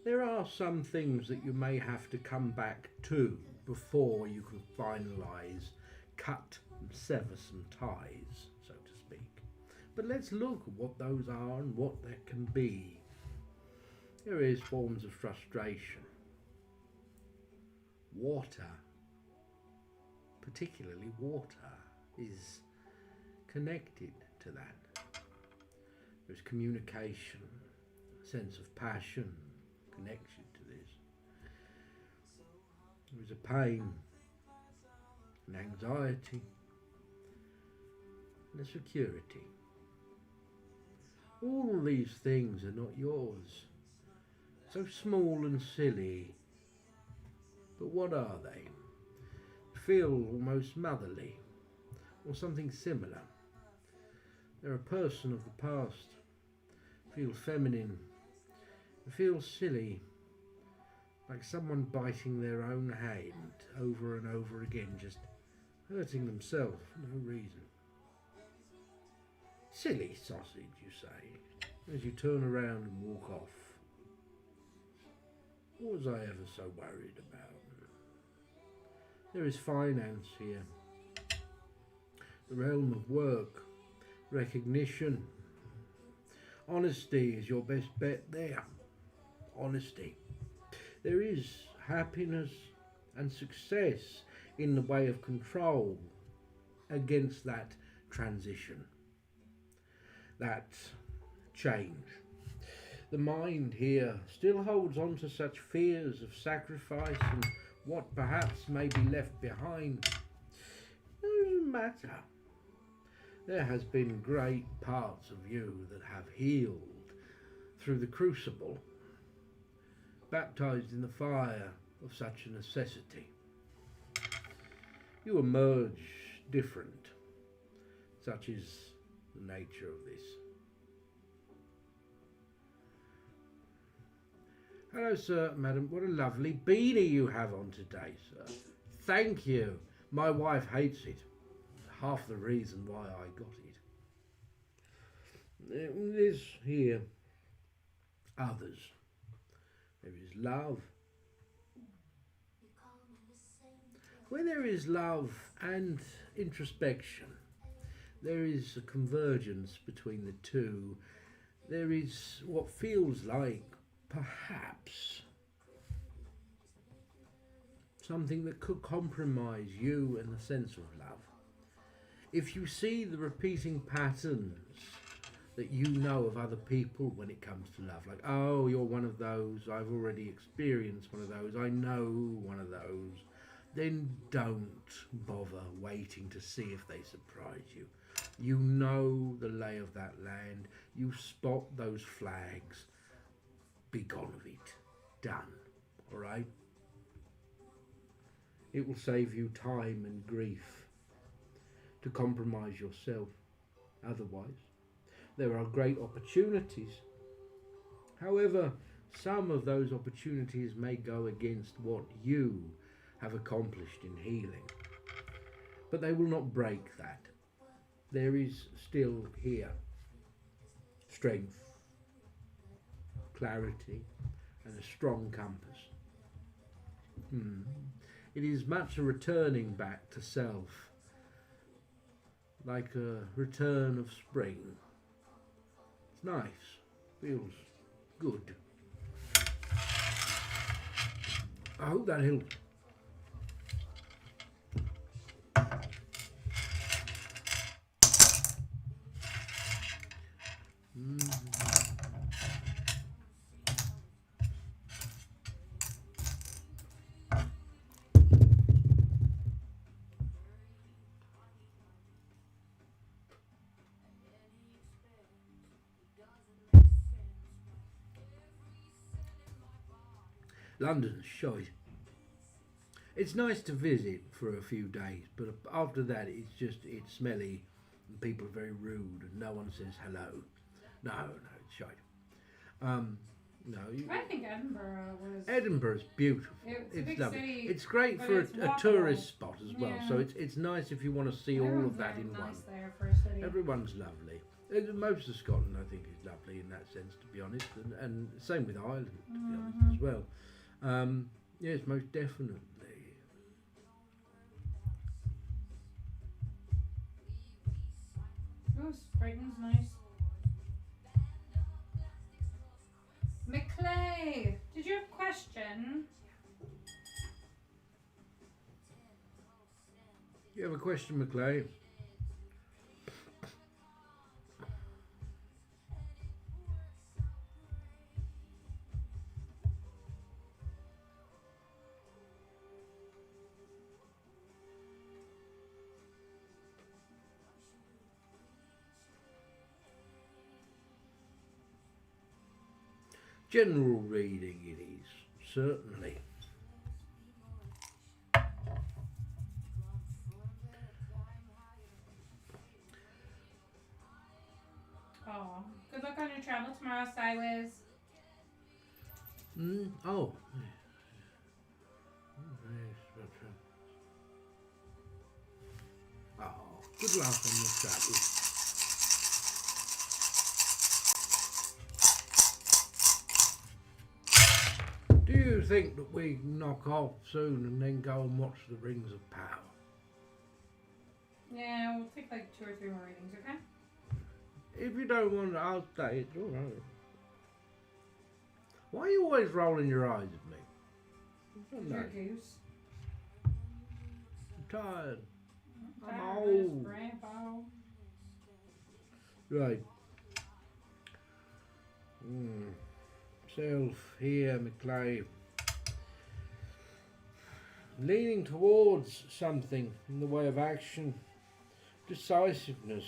There are some things that you may have to come back to before you can finalise, cut and sever some ties, so to speak. But let's look at what those are and what there can be. There is forms of frustration. Water, particularly water, is connected to that. There's communication, a sense of passion connects you to this. There is a pain, an anxiety, and a security. All these things are not yours. So small and silly. But what are they? Feel almost motherly, or something similar. They're a person of the past. Feel feminine. Feel silly. Like someone biting their own hand over and over again, just hurting themselves for no reason. Silly sausage, you say, as you turn around and walk off. What was I ever so worried about? There is finance here. The realm of work, recognition. Honesty is your best bet there. Honesty. There is happiness and success in the way of control against that transition, that change. The mind here still holds on to such fears of sacrifice and what perhaps may be left behind. It doesn't matter. There has been great parts of you that have healed through the crucible, baptized in the fire of such a necessity. You emerge different. Such is the nature of this. Hello, sir, madam. What a lovely beanie you have on today, sir. Thank you. My wife hates it. Half the reason why I got it. This here others. There is love. Where there is love and introspection, there is a convergence between the two. There is what feels like, perhaps, something that could compromise you and the sense of love. If you see the repeating patterns that you know of other people when it comes to love, like, oh, you're one of those, I've already experienced one of those, I know one of those, then don't bother waiting to see if they surprise you. You know the lay of that land, you spot those flags, be gone of it, done, alright? It will save you time and grief to compromise yourself. Otherwise, there are great opportunities. However, some of those opportunities may go against what you have accomplished in healing. But they will not break that. There is still here strength, clarity, and a strong compass. It is much a returning back to self, like a return of spring. It's nice, feels good. I hope that helped. London's shite. It's nice to visit for a few days, but after that it's smelly and people are very rude and no one says hello. No, it's shite. I think Edinburgh was... Edinburgh's beautiful. It's a big lovely. city, It's great but for it's a walkable. tourist spot as well. Yeah. So it's nice if you want to see all Everyone's of that very in nice one. there for a city. Everyone's lovely. Most of Scotland, I think, is lovely in that sense, to be honest, and same with Ireland, to be honest, as well. Yes, most definitely. Oh, Brighton's nice. McClay, did you have a question? You have a question, McClay? General reading it is, certainly. Oh, good luck on your travel tomorrow, Silas. Oh. Oh, good luck on the travel. Do you think that we can knock off soon and then go and watch the Rings of Power? Yeah, we'll take like 2 or 3 more readings, okay? If you don't want to, I'll stay. It's all right. Why are you always rolling your eyes at me? I don't know. You're a goose. I'm tired. I'm Tired of old. this, Grandpa. Right. Self here, McClay. Leaning towards something in the way of action. Decisiveness.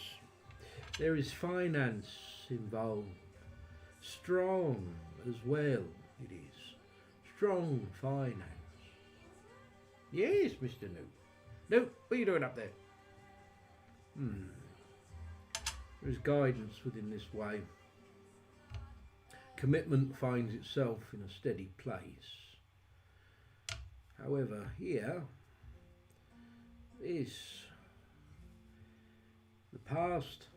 There is finance involved. Strong as well, it is. Strong finance. Yes, Mr. Newt. Newt, what are you doing up there? There is guidance within this way. Commitment finds itself in a steady place. However, here is the past,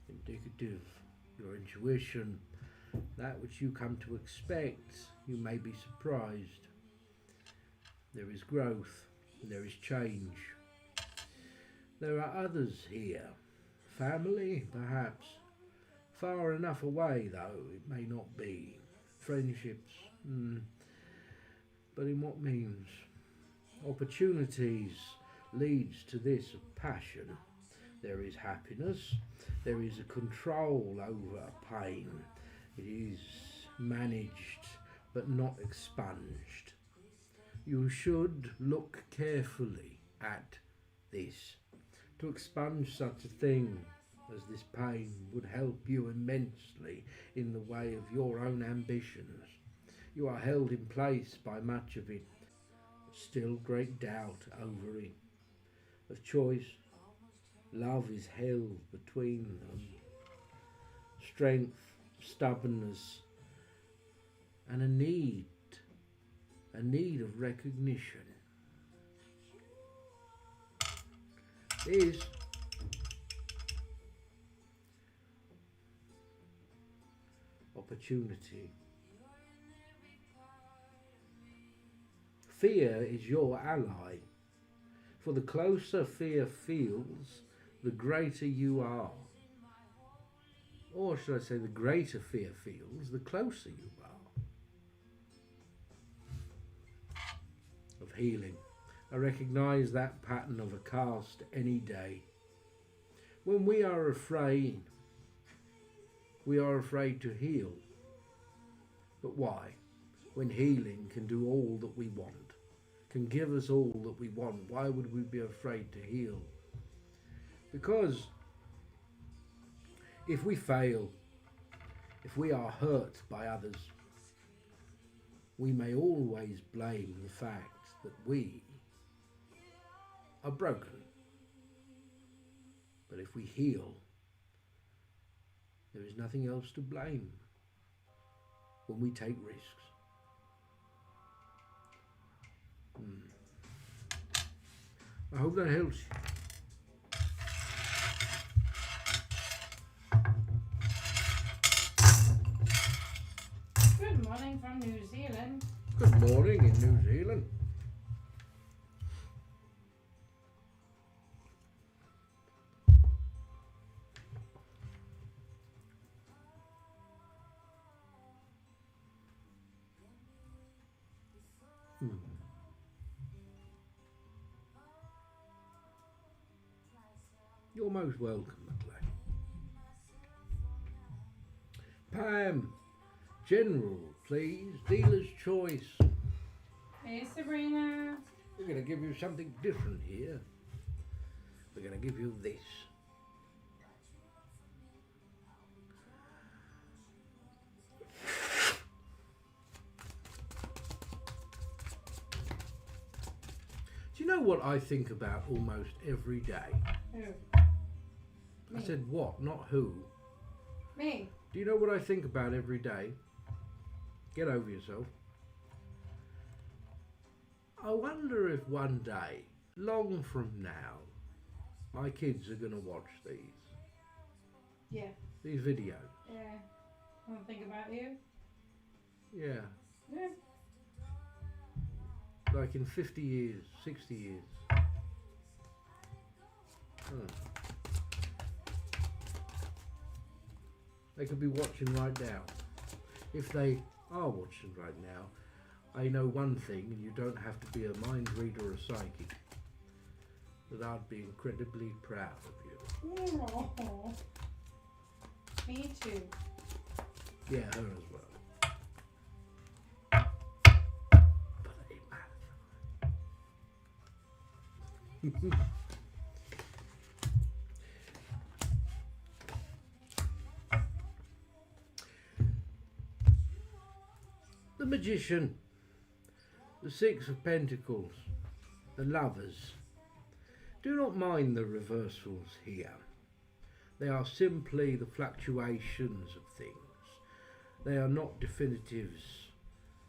indicative, your intuition, that which you come to expect, you may be surprised. There is growth, there is change. There are others here, family perhaps, far enough away though it may not be, friendships, but in what means? Opportunities leads to this passion. There is happiness, there is a control over pain. It is managed but not expunged. You should look carefully at this. To expunge such a thing as this pain would help you immensely in the way of your own ambitions. You are held in place by much of it, still great doubt over it. Of choice, love is held between them. Strength, stubbornness, and a need of recognition. Is opportunity. Fear is your ally, for the closer fear feels, the greater you are. Or should I say, the greater fear feels, the closer you are. Of healing. I recognise that pattern of a cast any day. When we are afraid to heal. But why? When healing can do all that we want, can give us all that we want, why would we be afraid to heal? Because if we fail, if we are hurt by others, we may always blame the fact that we are broken. But if we heal, there is nothing else to blame when we take risks. I hope that helps you. Good morning from New Zealand. Good morning in New Zealand. You're most welcome, McLean. Pam, General, please. Dealer's choice. Hey, Sabrina. We're going to give you something different here. We're going to give you this. Do you know what I think about almost every day? Who? I said what, not who. Me. Do you know what I think about every day? Get over yourself. I wonder if one day, long from now, my kids are going to watch these. Yeah. These videos. Yeah. Want to think about you? Yeah. Yeah. Like in 50 years, 60 years. They could be watching right now. If they are watching right now, I know one thing, and you don't have to be a mind reader or a psychic, that I'd be incredibly proud of you. Oh, me too. Yeah, her as well. But it matters. The Magician, the Six of Pentacles, the Lovers. Do not mind the reversals here. They are simply the fluctuations of things. They are not definitives,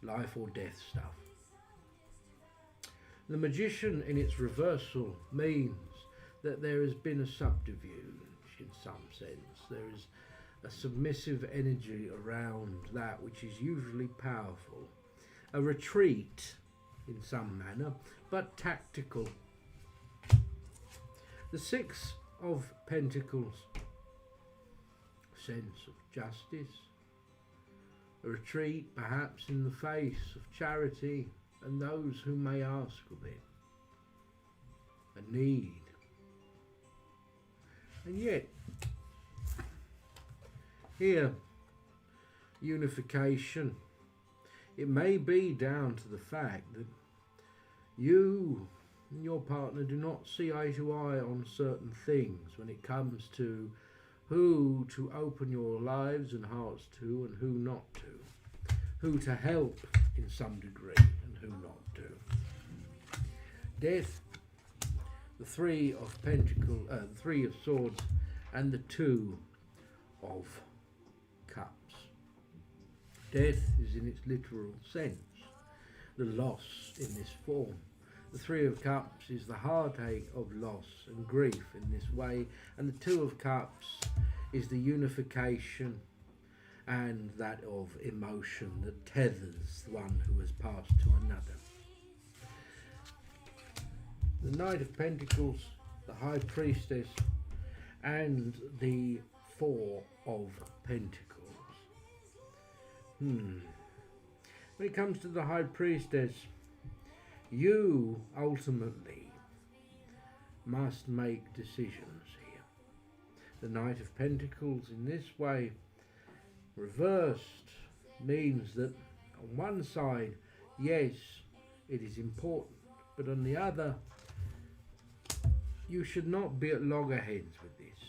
life or death stuff. The Magician in its reversal means that there has been a subterfuge in some sense. There is a submissive energy around that which is usually powerful, a retreat in some manner, but tactical. The Six of Pentacles, sense of justice, a retreat perhaps in the face of charity and those who may ask of it, a need. And yet, here, unification. It may be down to the fact that you and your partner do not see eye to eye on certain things when it comes to who to open your lives and hearts to and who not to, who to help in some degree and who not to. Death, the Three of Pentacles, the Three of Swords, and the Two of Cups. Death is in its literal sense the loss in this form. The Three of Cups is the heartache of loss and grief in this way, and the Two of Cups is the unification and that of emotion that tethers one who has passed to another. The Knight of Pentacles, the High Priestess, and the Four of Pentacles. When it comes to the High Priestess, you ultimately must make decisions here. The Knight of Pentacles in this way, reversed, means that on one side, yes, it is important, but on the other, you should not be at loggerheads with this.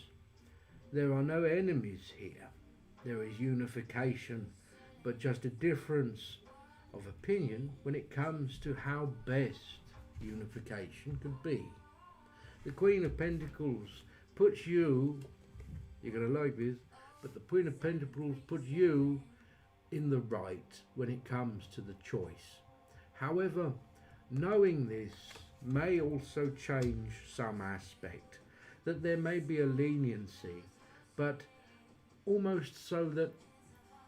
There are no enemies here. There is unification, but just a difference of opinion when it comes to how best unification could be. The Queen of Pentacles puts you, you're going to like this, but the Queen of Pentacles puts you in the right when it comes to the choice. However, knowing this may also change some aspect, that there may be a leniency, but almost so that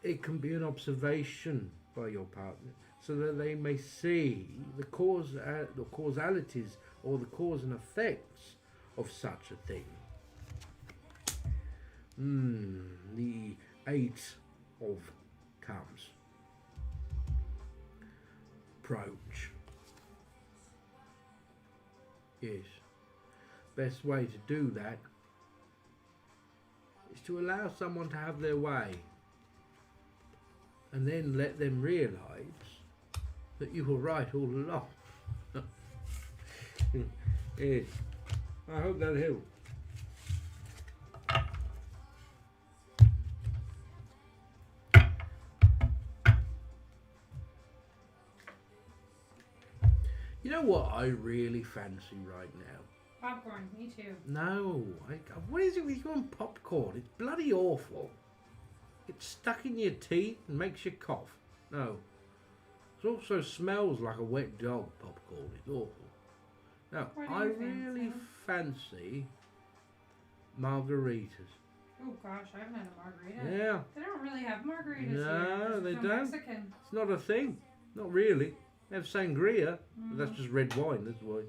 it can be an observation by your partner, so that they may see the causalities or the cause and effects of such a thing. The Eight of Cups. Approach. Yes. Best way to do that is to allow someone to have their way, and then let them realise that you were right all along. Yes. I hope that helps. You know what I really fancy right now? Popcorn, me too. No, what is it with you and popcorn? It's bloody awful. It's stuck in your teeth and makes you cough. No. It also smells like a wet dog, popcorn. It's awful. No, I really fancy margaritas. Oh gosh, I haven't had a margarita. Yeah. They don't really have margaritas No, here. they So don't. Mexican. It's not a thing. Not really. They have sangria, but that's just red wine, that's why.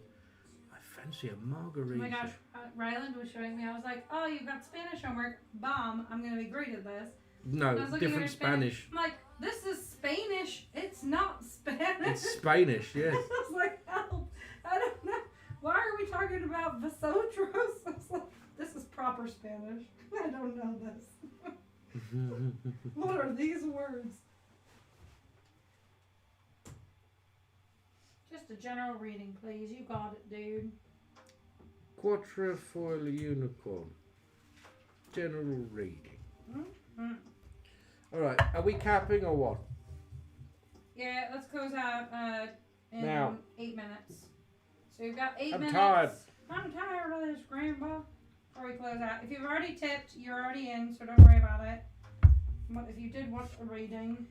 I fancy a margarita. Oh my gosh, Ryland was showing me. I was like, oh, you've got Spanish homework. Bomb. I'm going to be great at this. No, different Spanish. I'm like, this is Spanish. It's not Spanish. It's Spanish, yes. I was like, help. I don't know. Why are we talking about vosotros? I was like, this is proper Spanish. I don't know this. What are these words? Just a general reading, please. You got it, dude. Quatrefoil unicorn. General reading. Mm-hmm. Alright, are we capping or what? Yeah, let's close out in Now. 8 minutes. So you've got 8 I'm minutes. tired. I'm tired of this, Grandpa. Before we close out. If you've already tipped, you're already in, so don't worry about it. If you did watch a reading.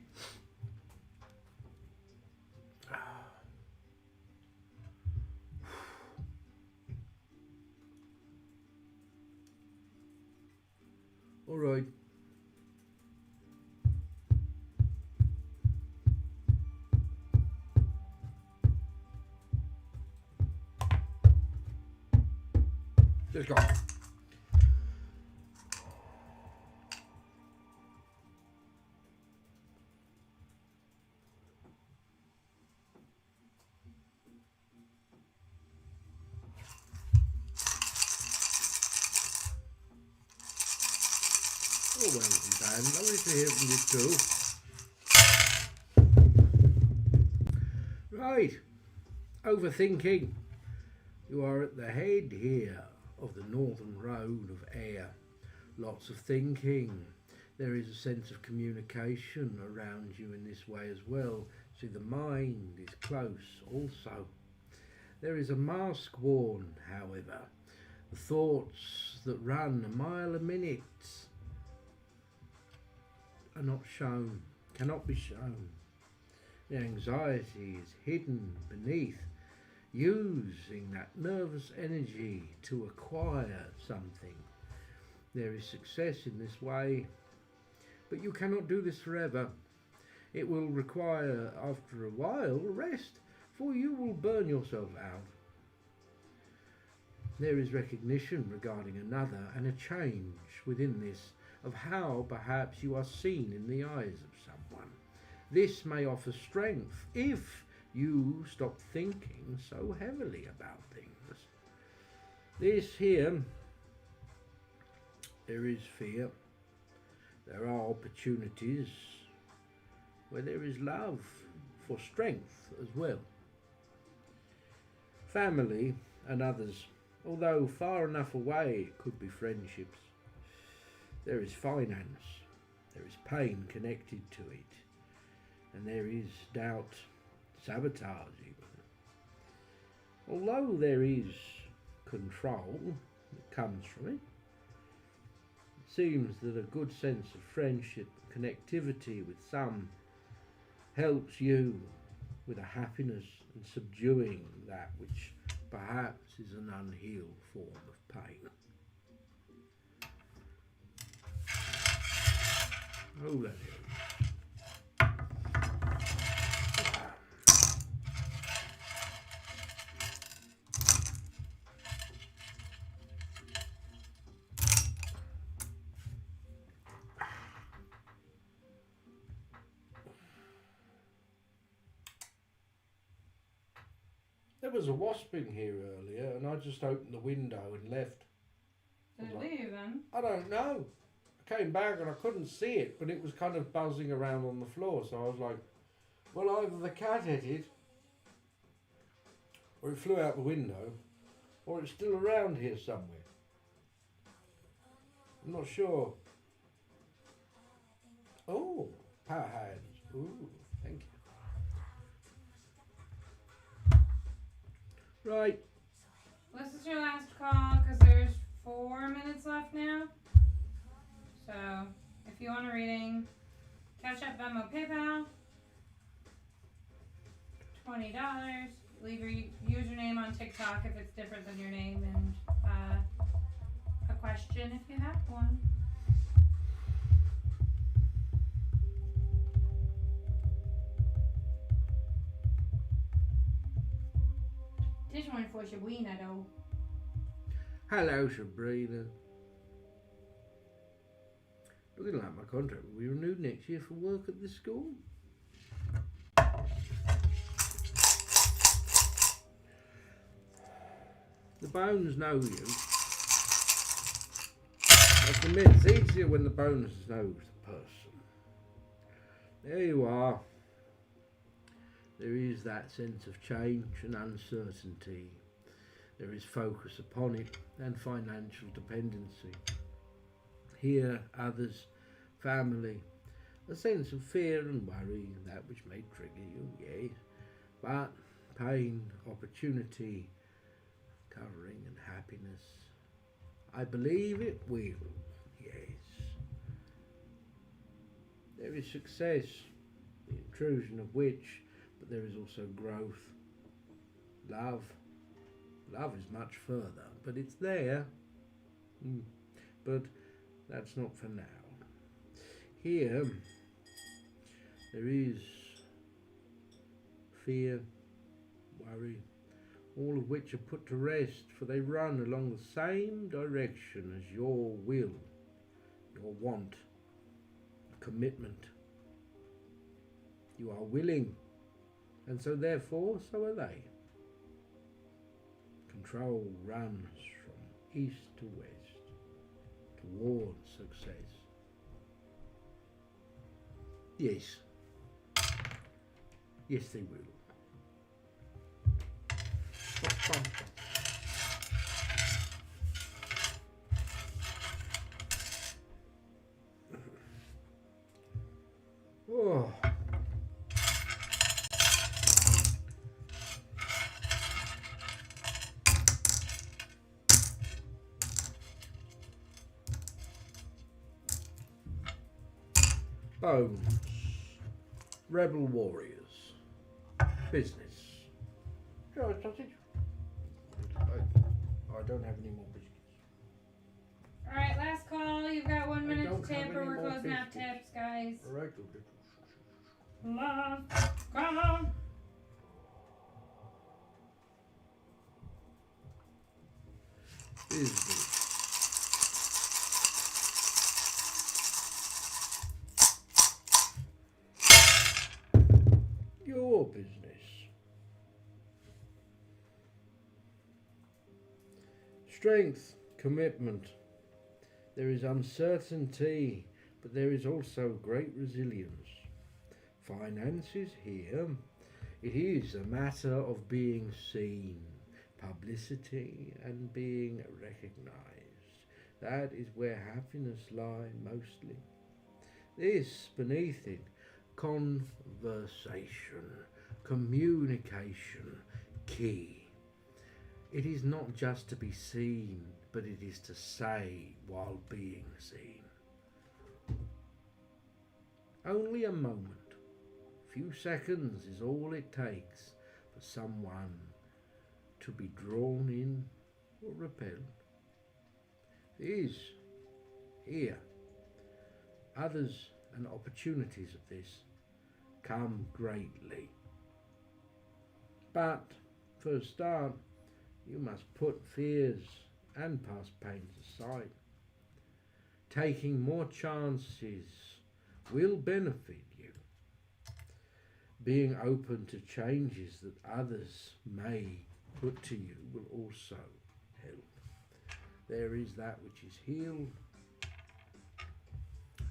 Alright. Just go. Oh, well, Dan, lovely to hear from you too. Right, overthinking. You are at the head here of the northern road of air. Lots of thinking. There is a sense of communication around you in this way as well. See, the mind is close also. There is a mask worn, however. The thoughts that run a mile a minute are not shown, cannot be shown. The anxiety is hidden beneath, using that nervous energy to acquire something. There is success in this way, but you cannot do this forever. It will require, after a while, rest, for you will burn yourself out. There is recognition regarding another and a change within this of how perhaps you are seen in the eyes of someone. This may offer strength if you stop thinking so heavily about things. This here, there is fear. There are opportunities where there is love for strength as well. Family and others, although far enough away, it could be friendships. There is finance, there is pain connected to it, and there is doubt, sabotage even. Although there is control that comes from it, it seems that a good sense of friendship and connectivity with some helps you with a happiness and subduing that which perhaps is an unhealed form of pain. Oh, that is. There was a wasp in here earlier, and I just opened the window and left. Did it leave then? I don't know. I came back and I couldn't see it, but it was kind of buzzing around on the floor, so I was like, well, either the cat ate it, or it flew out the window, or it's still around here somewhere. I'm not sure. Oh, power hands. Ooh, thank you. Right. This is your last call because there's 4 minutes left now. So, if you want a reading, Cash App, Venmo, PayPal, $20. Leave your username on TikTok if it's different than your name, and a question if you have one. This one for Sabrina though. Hello, Sabrina. Looking like my contract will be renewed next year for work at this school. The bones know you. I have to admit, it's easier when the bones knows the person. There you are. There is that sense of change and uncertainty. There is focus upon it and financial dependency. Here, others, family, a sense of fear and worry, that which may trigger you, yes, but pain, opportunity, covering and happiness. I believe it will, yes. There is success, the intrusion of which, but there is also growth. Love is much further, but it's there. But that's not for now. Here, there is fear, worry, all of which are put to rest, for they run along the same direction as your will, your want, commitment. You are willing, and so therefore so are they. Control runs from east to west, towards success. Yes. Yes, they will. Oh. Bones. Rebel warriors. Business. Sure, sausage. I don't have any more biscuits. Alright, last call. You've got 1 minute don't to have tip or any we're more closing out biscuits. tips, guys. Alright, Last call. business. Your business. Strength, commitment. There is uncertainty, but there is also great resilience. Finances here. It is a matter of being seen, publicity, and being recognised. That is where happiness lies mostly. This, beneath it, conversation, communication, key. It is not just to be seen, but it is to say while being seen. Only a moment, few seconds is all it takes for someone to be drawn in or repelled. These, here, others and opportunities of this come greatly. But for a start, you must put fears and past pains aside. Taking more chances will benefit you. Being open to changes that others may put to you will also help. There is that which is healed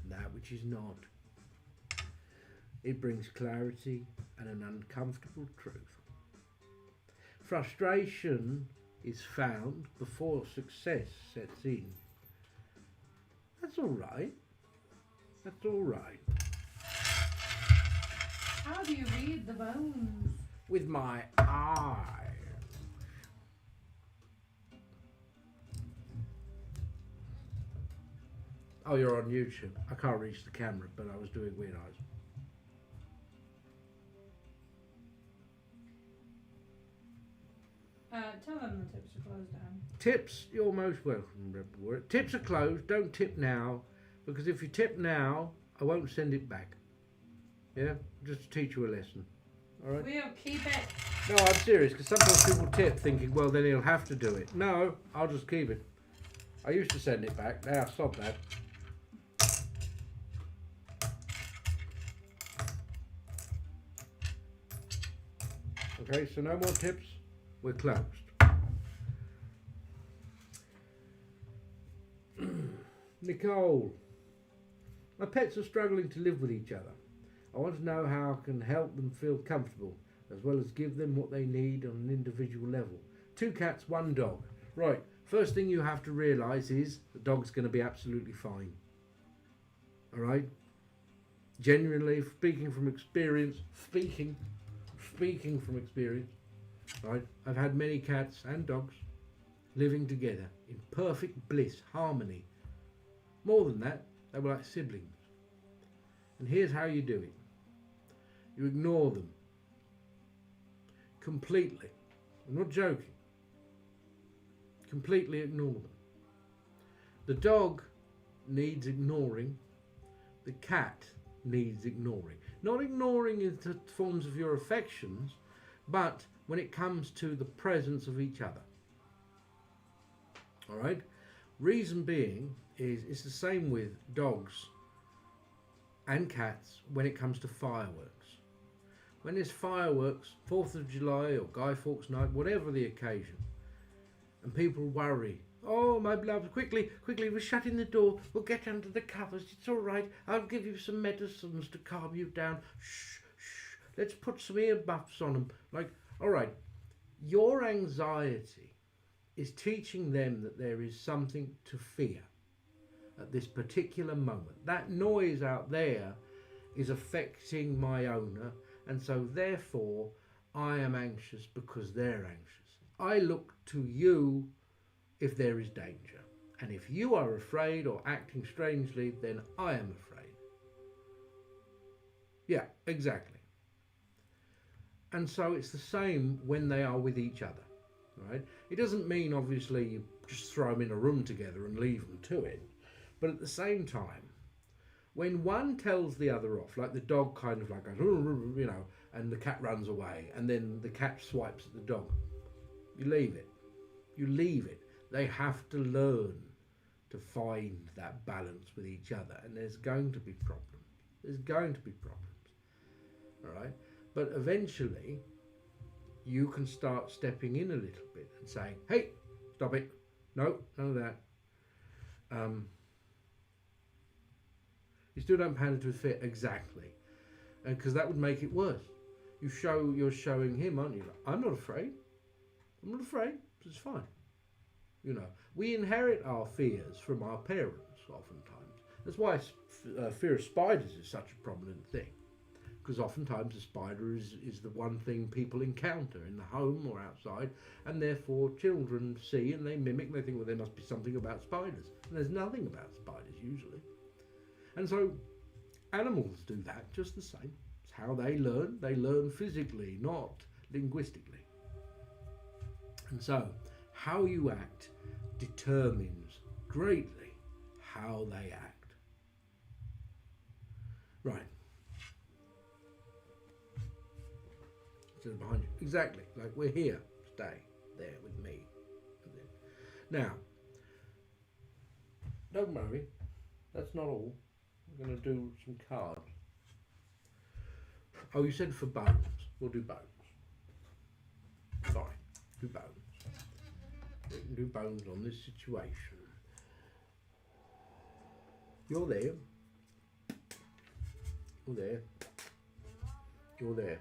and that which is not. It brings clarity and an uncomfortable truth. Frustration is found before success sets in. That's all right. That's all right. How do you read the bones? With my eye. Oh, you're on YouTube. I can't reach the camera, but I was doing weird eyes. Tell them the tips are closed down. Tips, you're most welcome, Rebel Warrior. Tips are closed. Don't tip now, because if you tip now, I won't send it back. Yeah? Just to teach you a lesson. Alright? We'll keep it. No, I'm serious, because sometimes people tip thinking, well, then he'll have to do it. No, I'll just keep it. I used to send it back. Now, stop that. Okay, so no more tips. We're closed. Nicole, my pets are struggling to live with each other. I want to know how I can help them feel comfortable, as well as give them what they need on an individual level. 2 cats, 1 dog. Right, first thing you have to realise is the dog's going to be absolutely fine. Alright? Genuinely, speaking from experience, right? I've had many cats and dogs living together in perfect bliss, harmony. More than that, they were like siblings. And here's how you do it. You ignore them. Completely. I'm not joking. Completely ignore them. The dog needs ignoring. The cat needs ignoring. Not ignoring in the forms of your affections, but when it comes to the presence of each other. All right? Reason being is it's the same with dogs and cats when it comes to fireworks. When there's fireworks, 4th of July or Guy Fawkes Night, whatever the occasion, and people worry, oh, my beloved, quickly, we're shutting the door, we'll get under the covers, it's all right, I'll give you some medicines to calm you down, shh, let's put some ear muffs on them. Like, all right, your anxiety is teaching them that there is something to fear at this particular moment. That noise out there is affecting my owner, and so therefore I am anxious because they're anxious. I look to you if there is danger, and if you are afraid or acting strangely, then I am afraid. Yeah, exactly. And so it's the same when they are with each other, right? It doesn't mean obviously you just throw them in a room together and leave them to it, but at the same time, when one tells the other off, like the dog kind of like goes, you know, and the cat runs away, and then the cat swipes at the dog, you leave it. You leave it. They have to learn to find that balance with each other, and there's going to be problems. There's going to be problems, all right? But eventually, you can start stepping in a little bit and saying, hey, stop it. No, none of that. You still don't pound it with fear. Exactly. Because that would make it worse. You're showing him, aren't you? Like, I'm not afraid. I'm not afraid. It's fine. You know, we inherit our fears from our parents oftentimes. That's why fear of spiders is such a prominent thing. Because oftentimes a spider is the one thing people encounter in the home or outside, and therefore children see and they mimic, and they think, well, there must be something about spiders. And there's nothing about spiders usually. And so animals do that just the same. It's how they learn. They learn physically, not linguistically. And so how you act determines greatly how they act. Right. So behind you. Exactly. Like we're here. Stay there with me. Now, don't worry. That's not all. We're going to do some cards. Oh, you said for bones. We'll do bones. Fine. Do bones. We can do bones on this situation. You're there. You're there. You're there.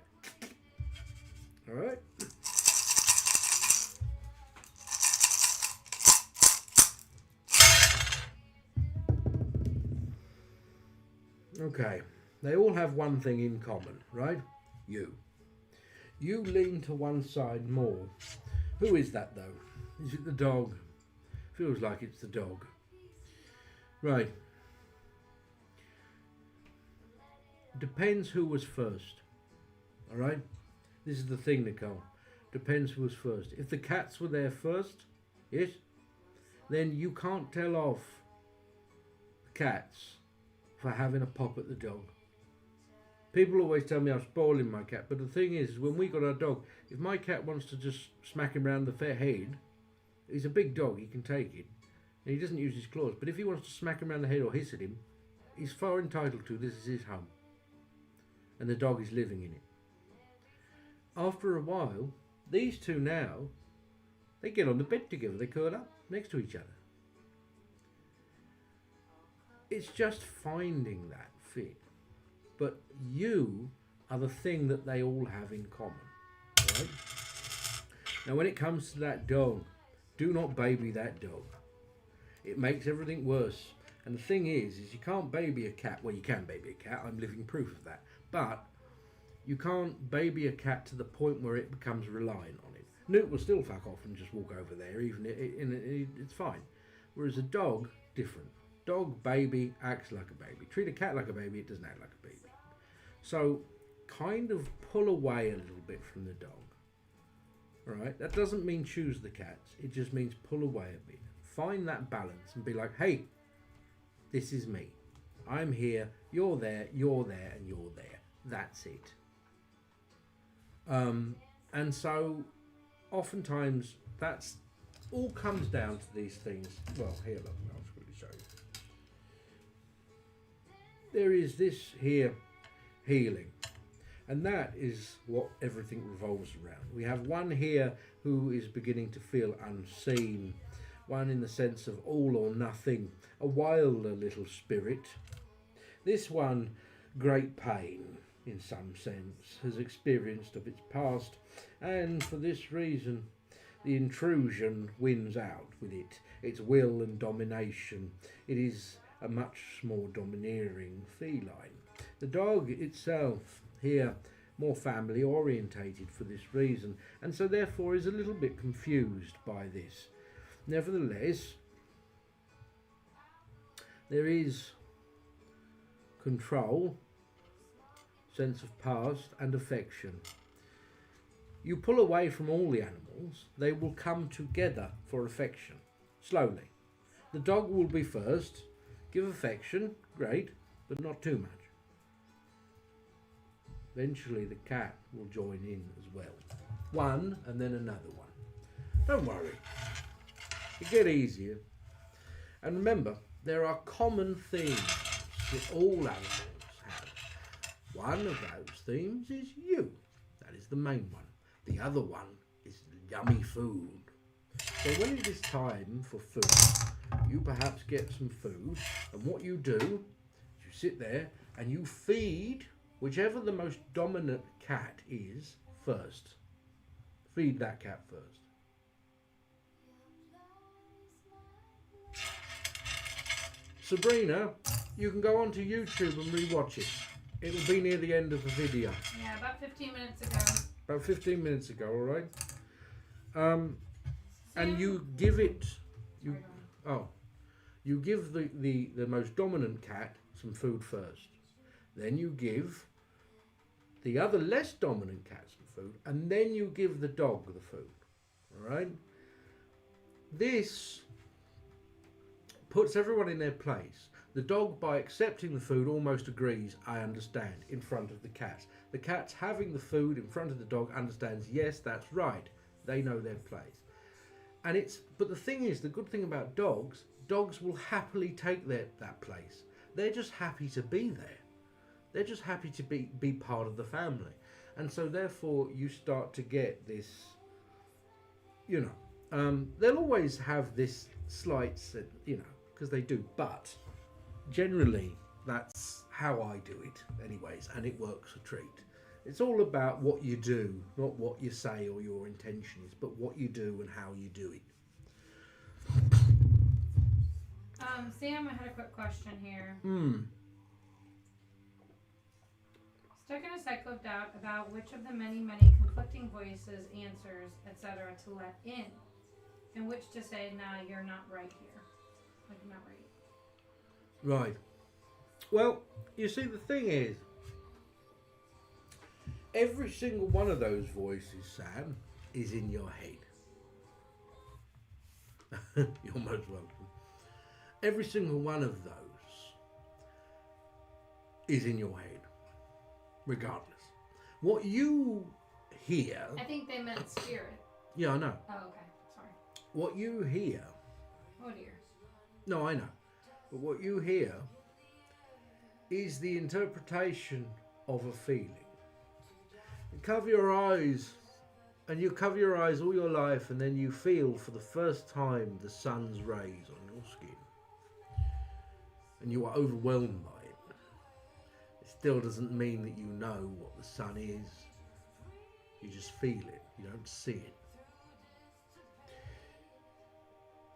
All right. Okay. They all have one thing in common, right? You. You lean to one side more. Who is that though? Is it the dog? Feels like it's the dog. Right. Depends who was first. All right? This is the thing, Nicole. Depends who was first. If the cats were there first, yes, then you can't tell off the cats for having a pop at the dog. People always tell me I'm spoiling my cat, but the thing is, when we got our dog, if my cat wants to just smack him round the fair head, he's a big dog, he can take it, and he doesn't use his claws, but if he wants to smack him round the head or hiss at him, he's far entitled to. This is his home, and the dog is living in it. After a while, these two now, they get on the bed together, they curl up next to each other. It's just finding that fit. But you are the thing that they all have in common. Right? Now when it comes to that dog, do not baby that dog. It makes everything worse. And the thing is you can't baby a cat. Well, you can baby a cat. I'm living proof of that. But you can't baby a cat to the point where it becomes reliant on it. Newt will still fuck off and just walk over there. It's fine. Whereas a dog, different. Dog, baby, acts like a baby. Treat a cat like a baby, it doesn't act like a baby. So, kind of pull away a little bit from the dog. Alright? That doesn't mean choose the cats. It just means pull away a bit. Find that balance and be like, hey, this is me. I'm here, you're there, and you're there. That's it. And so oftentimes that's all comes down to these things. Well, here, look, I'll just quickly show you. There is this here healing, and that is what everything revolves around. We have one here who is beginning to feel unseen, one in the sense of all or nothing, a wilder little spirit. This one, great pain in some sense, has experienced of its past, and for this reason the intrusion wins out with it, its will and domination. It is a much more domineering feline. The dog itself here, more family orientated for this reason, and so therefore is a little bit confused by this. Nevertheless, there is control, sense of past and affection. You pull away from all the animals, they will come together for affection, slowly. The dog will be first, give affection, great, but not too much. Eventually the cat will join in as well. One and then another one. Don't worry, it'll get easier. And remember, there are common themes that all animals have. One of those themes is you. That is the main one. The other one is yummy food. So when it is time for food, you perhaps get some food, and what you do is you sit there and you feed whichever the most dominant cat is first. Feed that cat first. Sabrina, you can go onto YouTube and rewatch it. It'll be near the end of the video. Yeah, about 15 minutes ago. About 15 minutes ago, all right? And you give it... You give the most dominant cat some food first. Then you give the other less dominant cat some food, and then you give the dog the food. All right? This puts everyone in their place. The dog, by accepting the food, almost agrees, I understand, in front of the cat. The cat's having the food in front of the dog understands, yes, that's right. They know their place. But the thing is, the good thing about dogs will happily take that place. They're just happy to be there. They're just happy to be part of the family. And so therefore you start to get this, they'll always have this slight, because they do, but generally that's how I do it anyways, and it works a treat. It's all about what you do, not what you say or your intention is, but what you do and how you do it. Sam, I had a quick question here. Stuck in a cycle of doubt about which of the many conflicting voices, answers, etc. to let in, and which to say, nah, you're not right here. Like, I'm not right. Right. Well, you see, the thing is, every single one of those voices, Sam, is in your head. You're most welcome. Every single one of those is in your head, regardless. What you hear... I think they meant spirit. Yeah, I know. Oh, okay. Sorry. What you hear... Oh, dear. No, I know. But what you hear is the interpretation of a feeling. You cover your eyes, and you cover your eyes all your life, and then you feel for the first time the sun's rays on your skin. And you are overwhelmed by it. It still doesn't mean that you know what the sun is. You just feel it. You don't see it.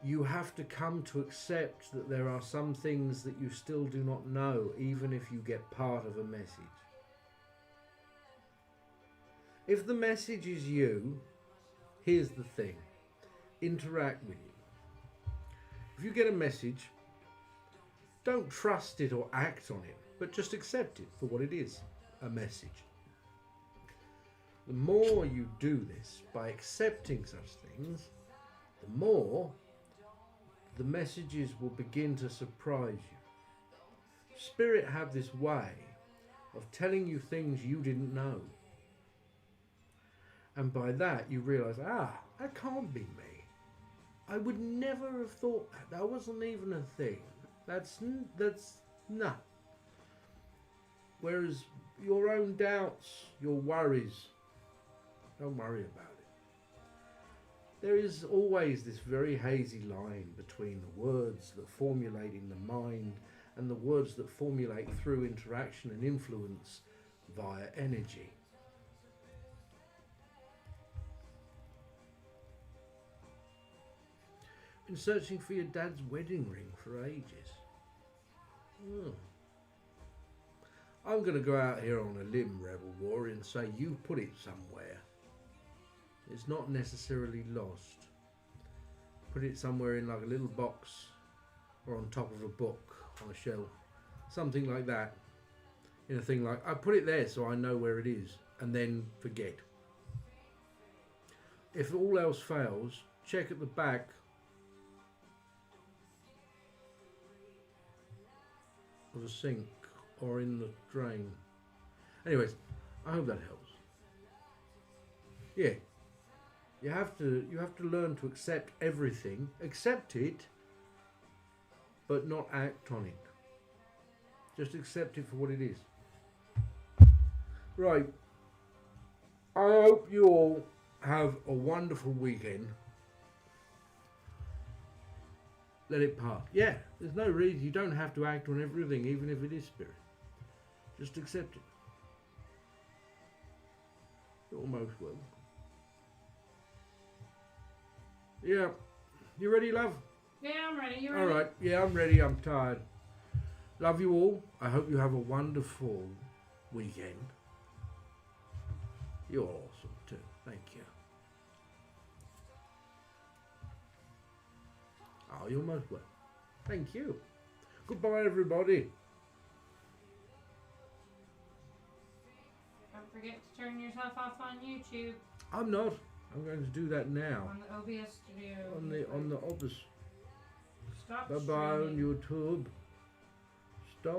You have to come to accept that there are some things that you still do not know, even if you get part of a message. If the message is you, here's the thing. Interact with it. If you get a message, don't trust it or act on it, but just accept it for what it is, a message. The more you do this by accepting such things, the more the messages will begin to surprise you. Spirit have this way of telling you things you didn't know. And by that, you realise, that can't be me. I would never have thought that. That wasn't even a thing. That's nah. Whereas your own doubts, your worries, don't worry about it. There is always this very hazy line between the words that formulate in the mind and the words that formulate through interaction and influence via energy. Been searching for your dad's wedding ring for ages. I'm going to go out here on a limb, Rebel Warrior, and say you put it somewhere. It's not necessarily lost. Put it somewhere in like a little box or on top of a book on a shelf. Something like that. In a thing like, I put it there so I know where it is, and then forget. If all else fails, check at the back of a sink or in the drain. Anyways, I hope that helps. Yeah. You have to learn to accept everything. Accept it, but not act on it. Just accept it for what it is. Right. I hope you all have a wonderful weekend. Let it pass. Yeah, there's no reason. You don't have to act on everything, even if it is spirit. Just accept it. You're most welcome. Yeah. You ready, love? Yeah, I'm ready. You ready? All right. Yeah, I'm ready. I'm tired. Love you all. I hope you have a wonderful weekend. You're awesome too. Thank you. Oh, you're most welcome. Thank you. Goodbye, everybody. Don't forget to turn yourself off on YouTube. I'm not. I'm going to do that now. On the OBS studio. On the obvious. Stop Bye bye on streaming. YouTube.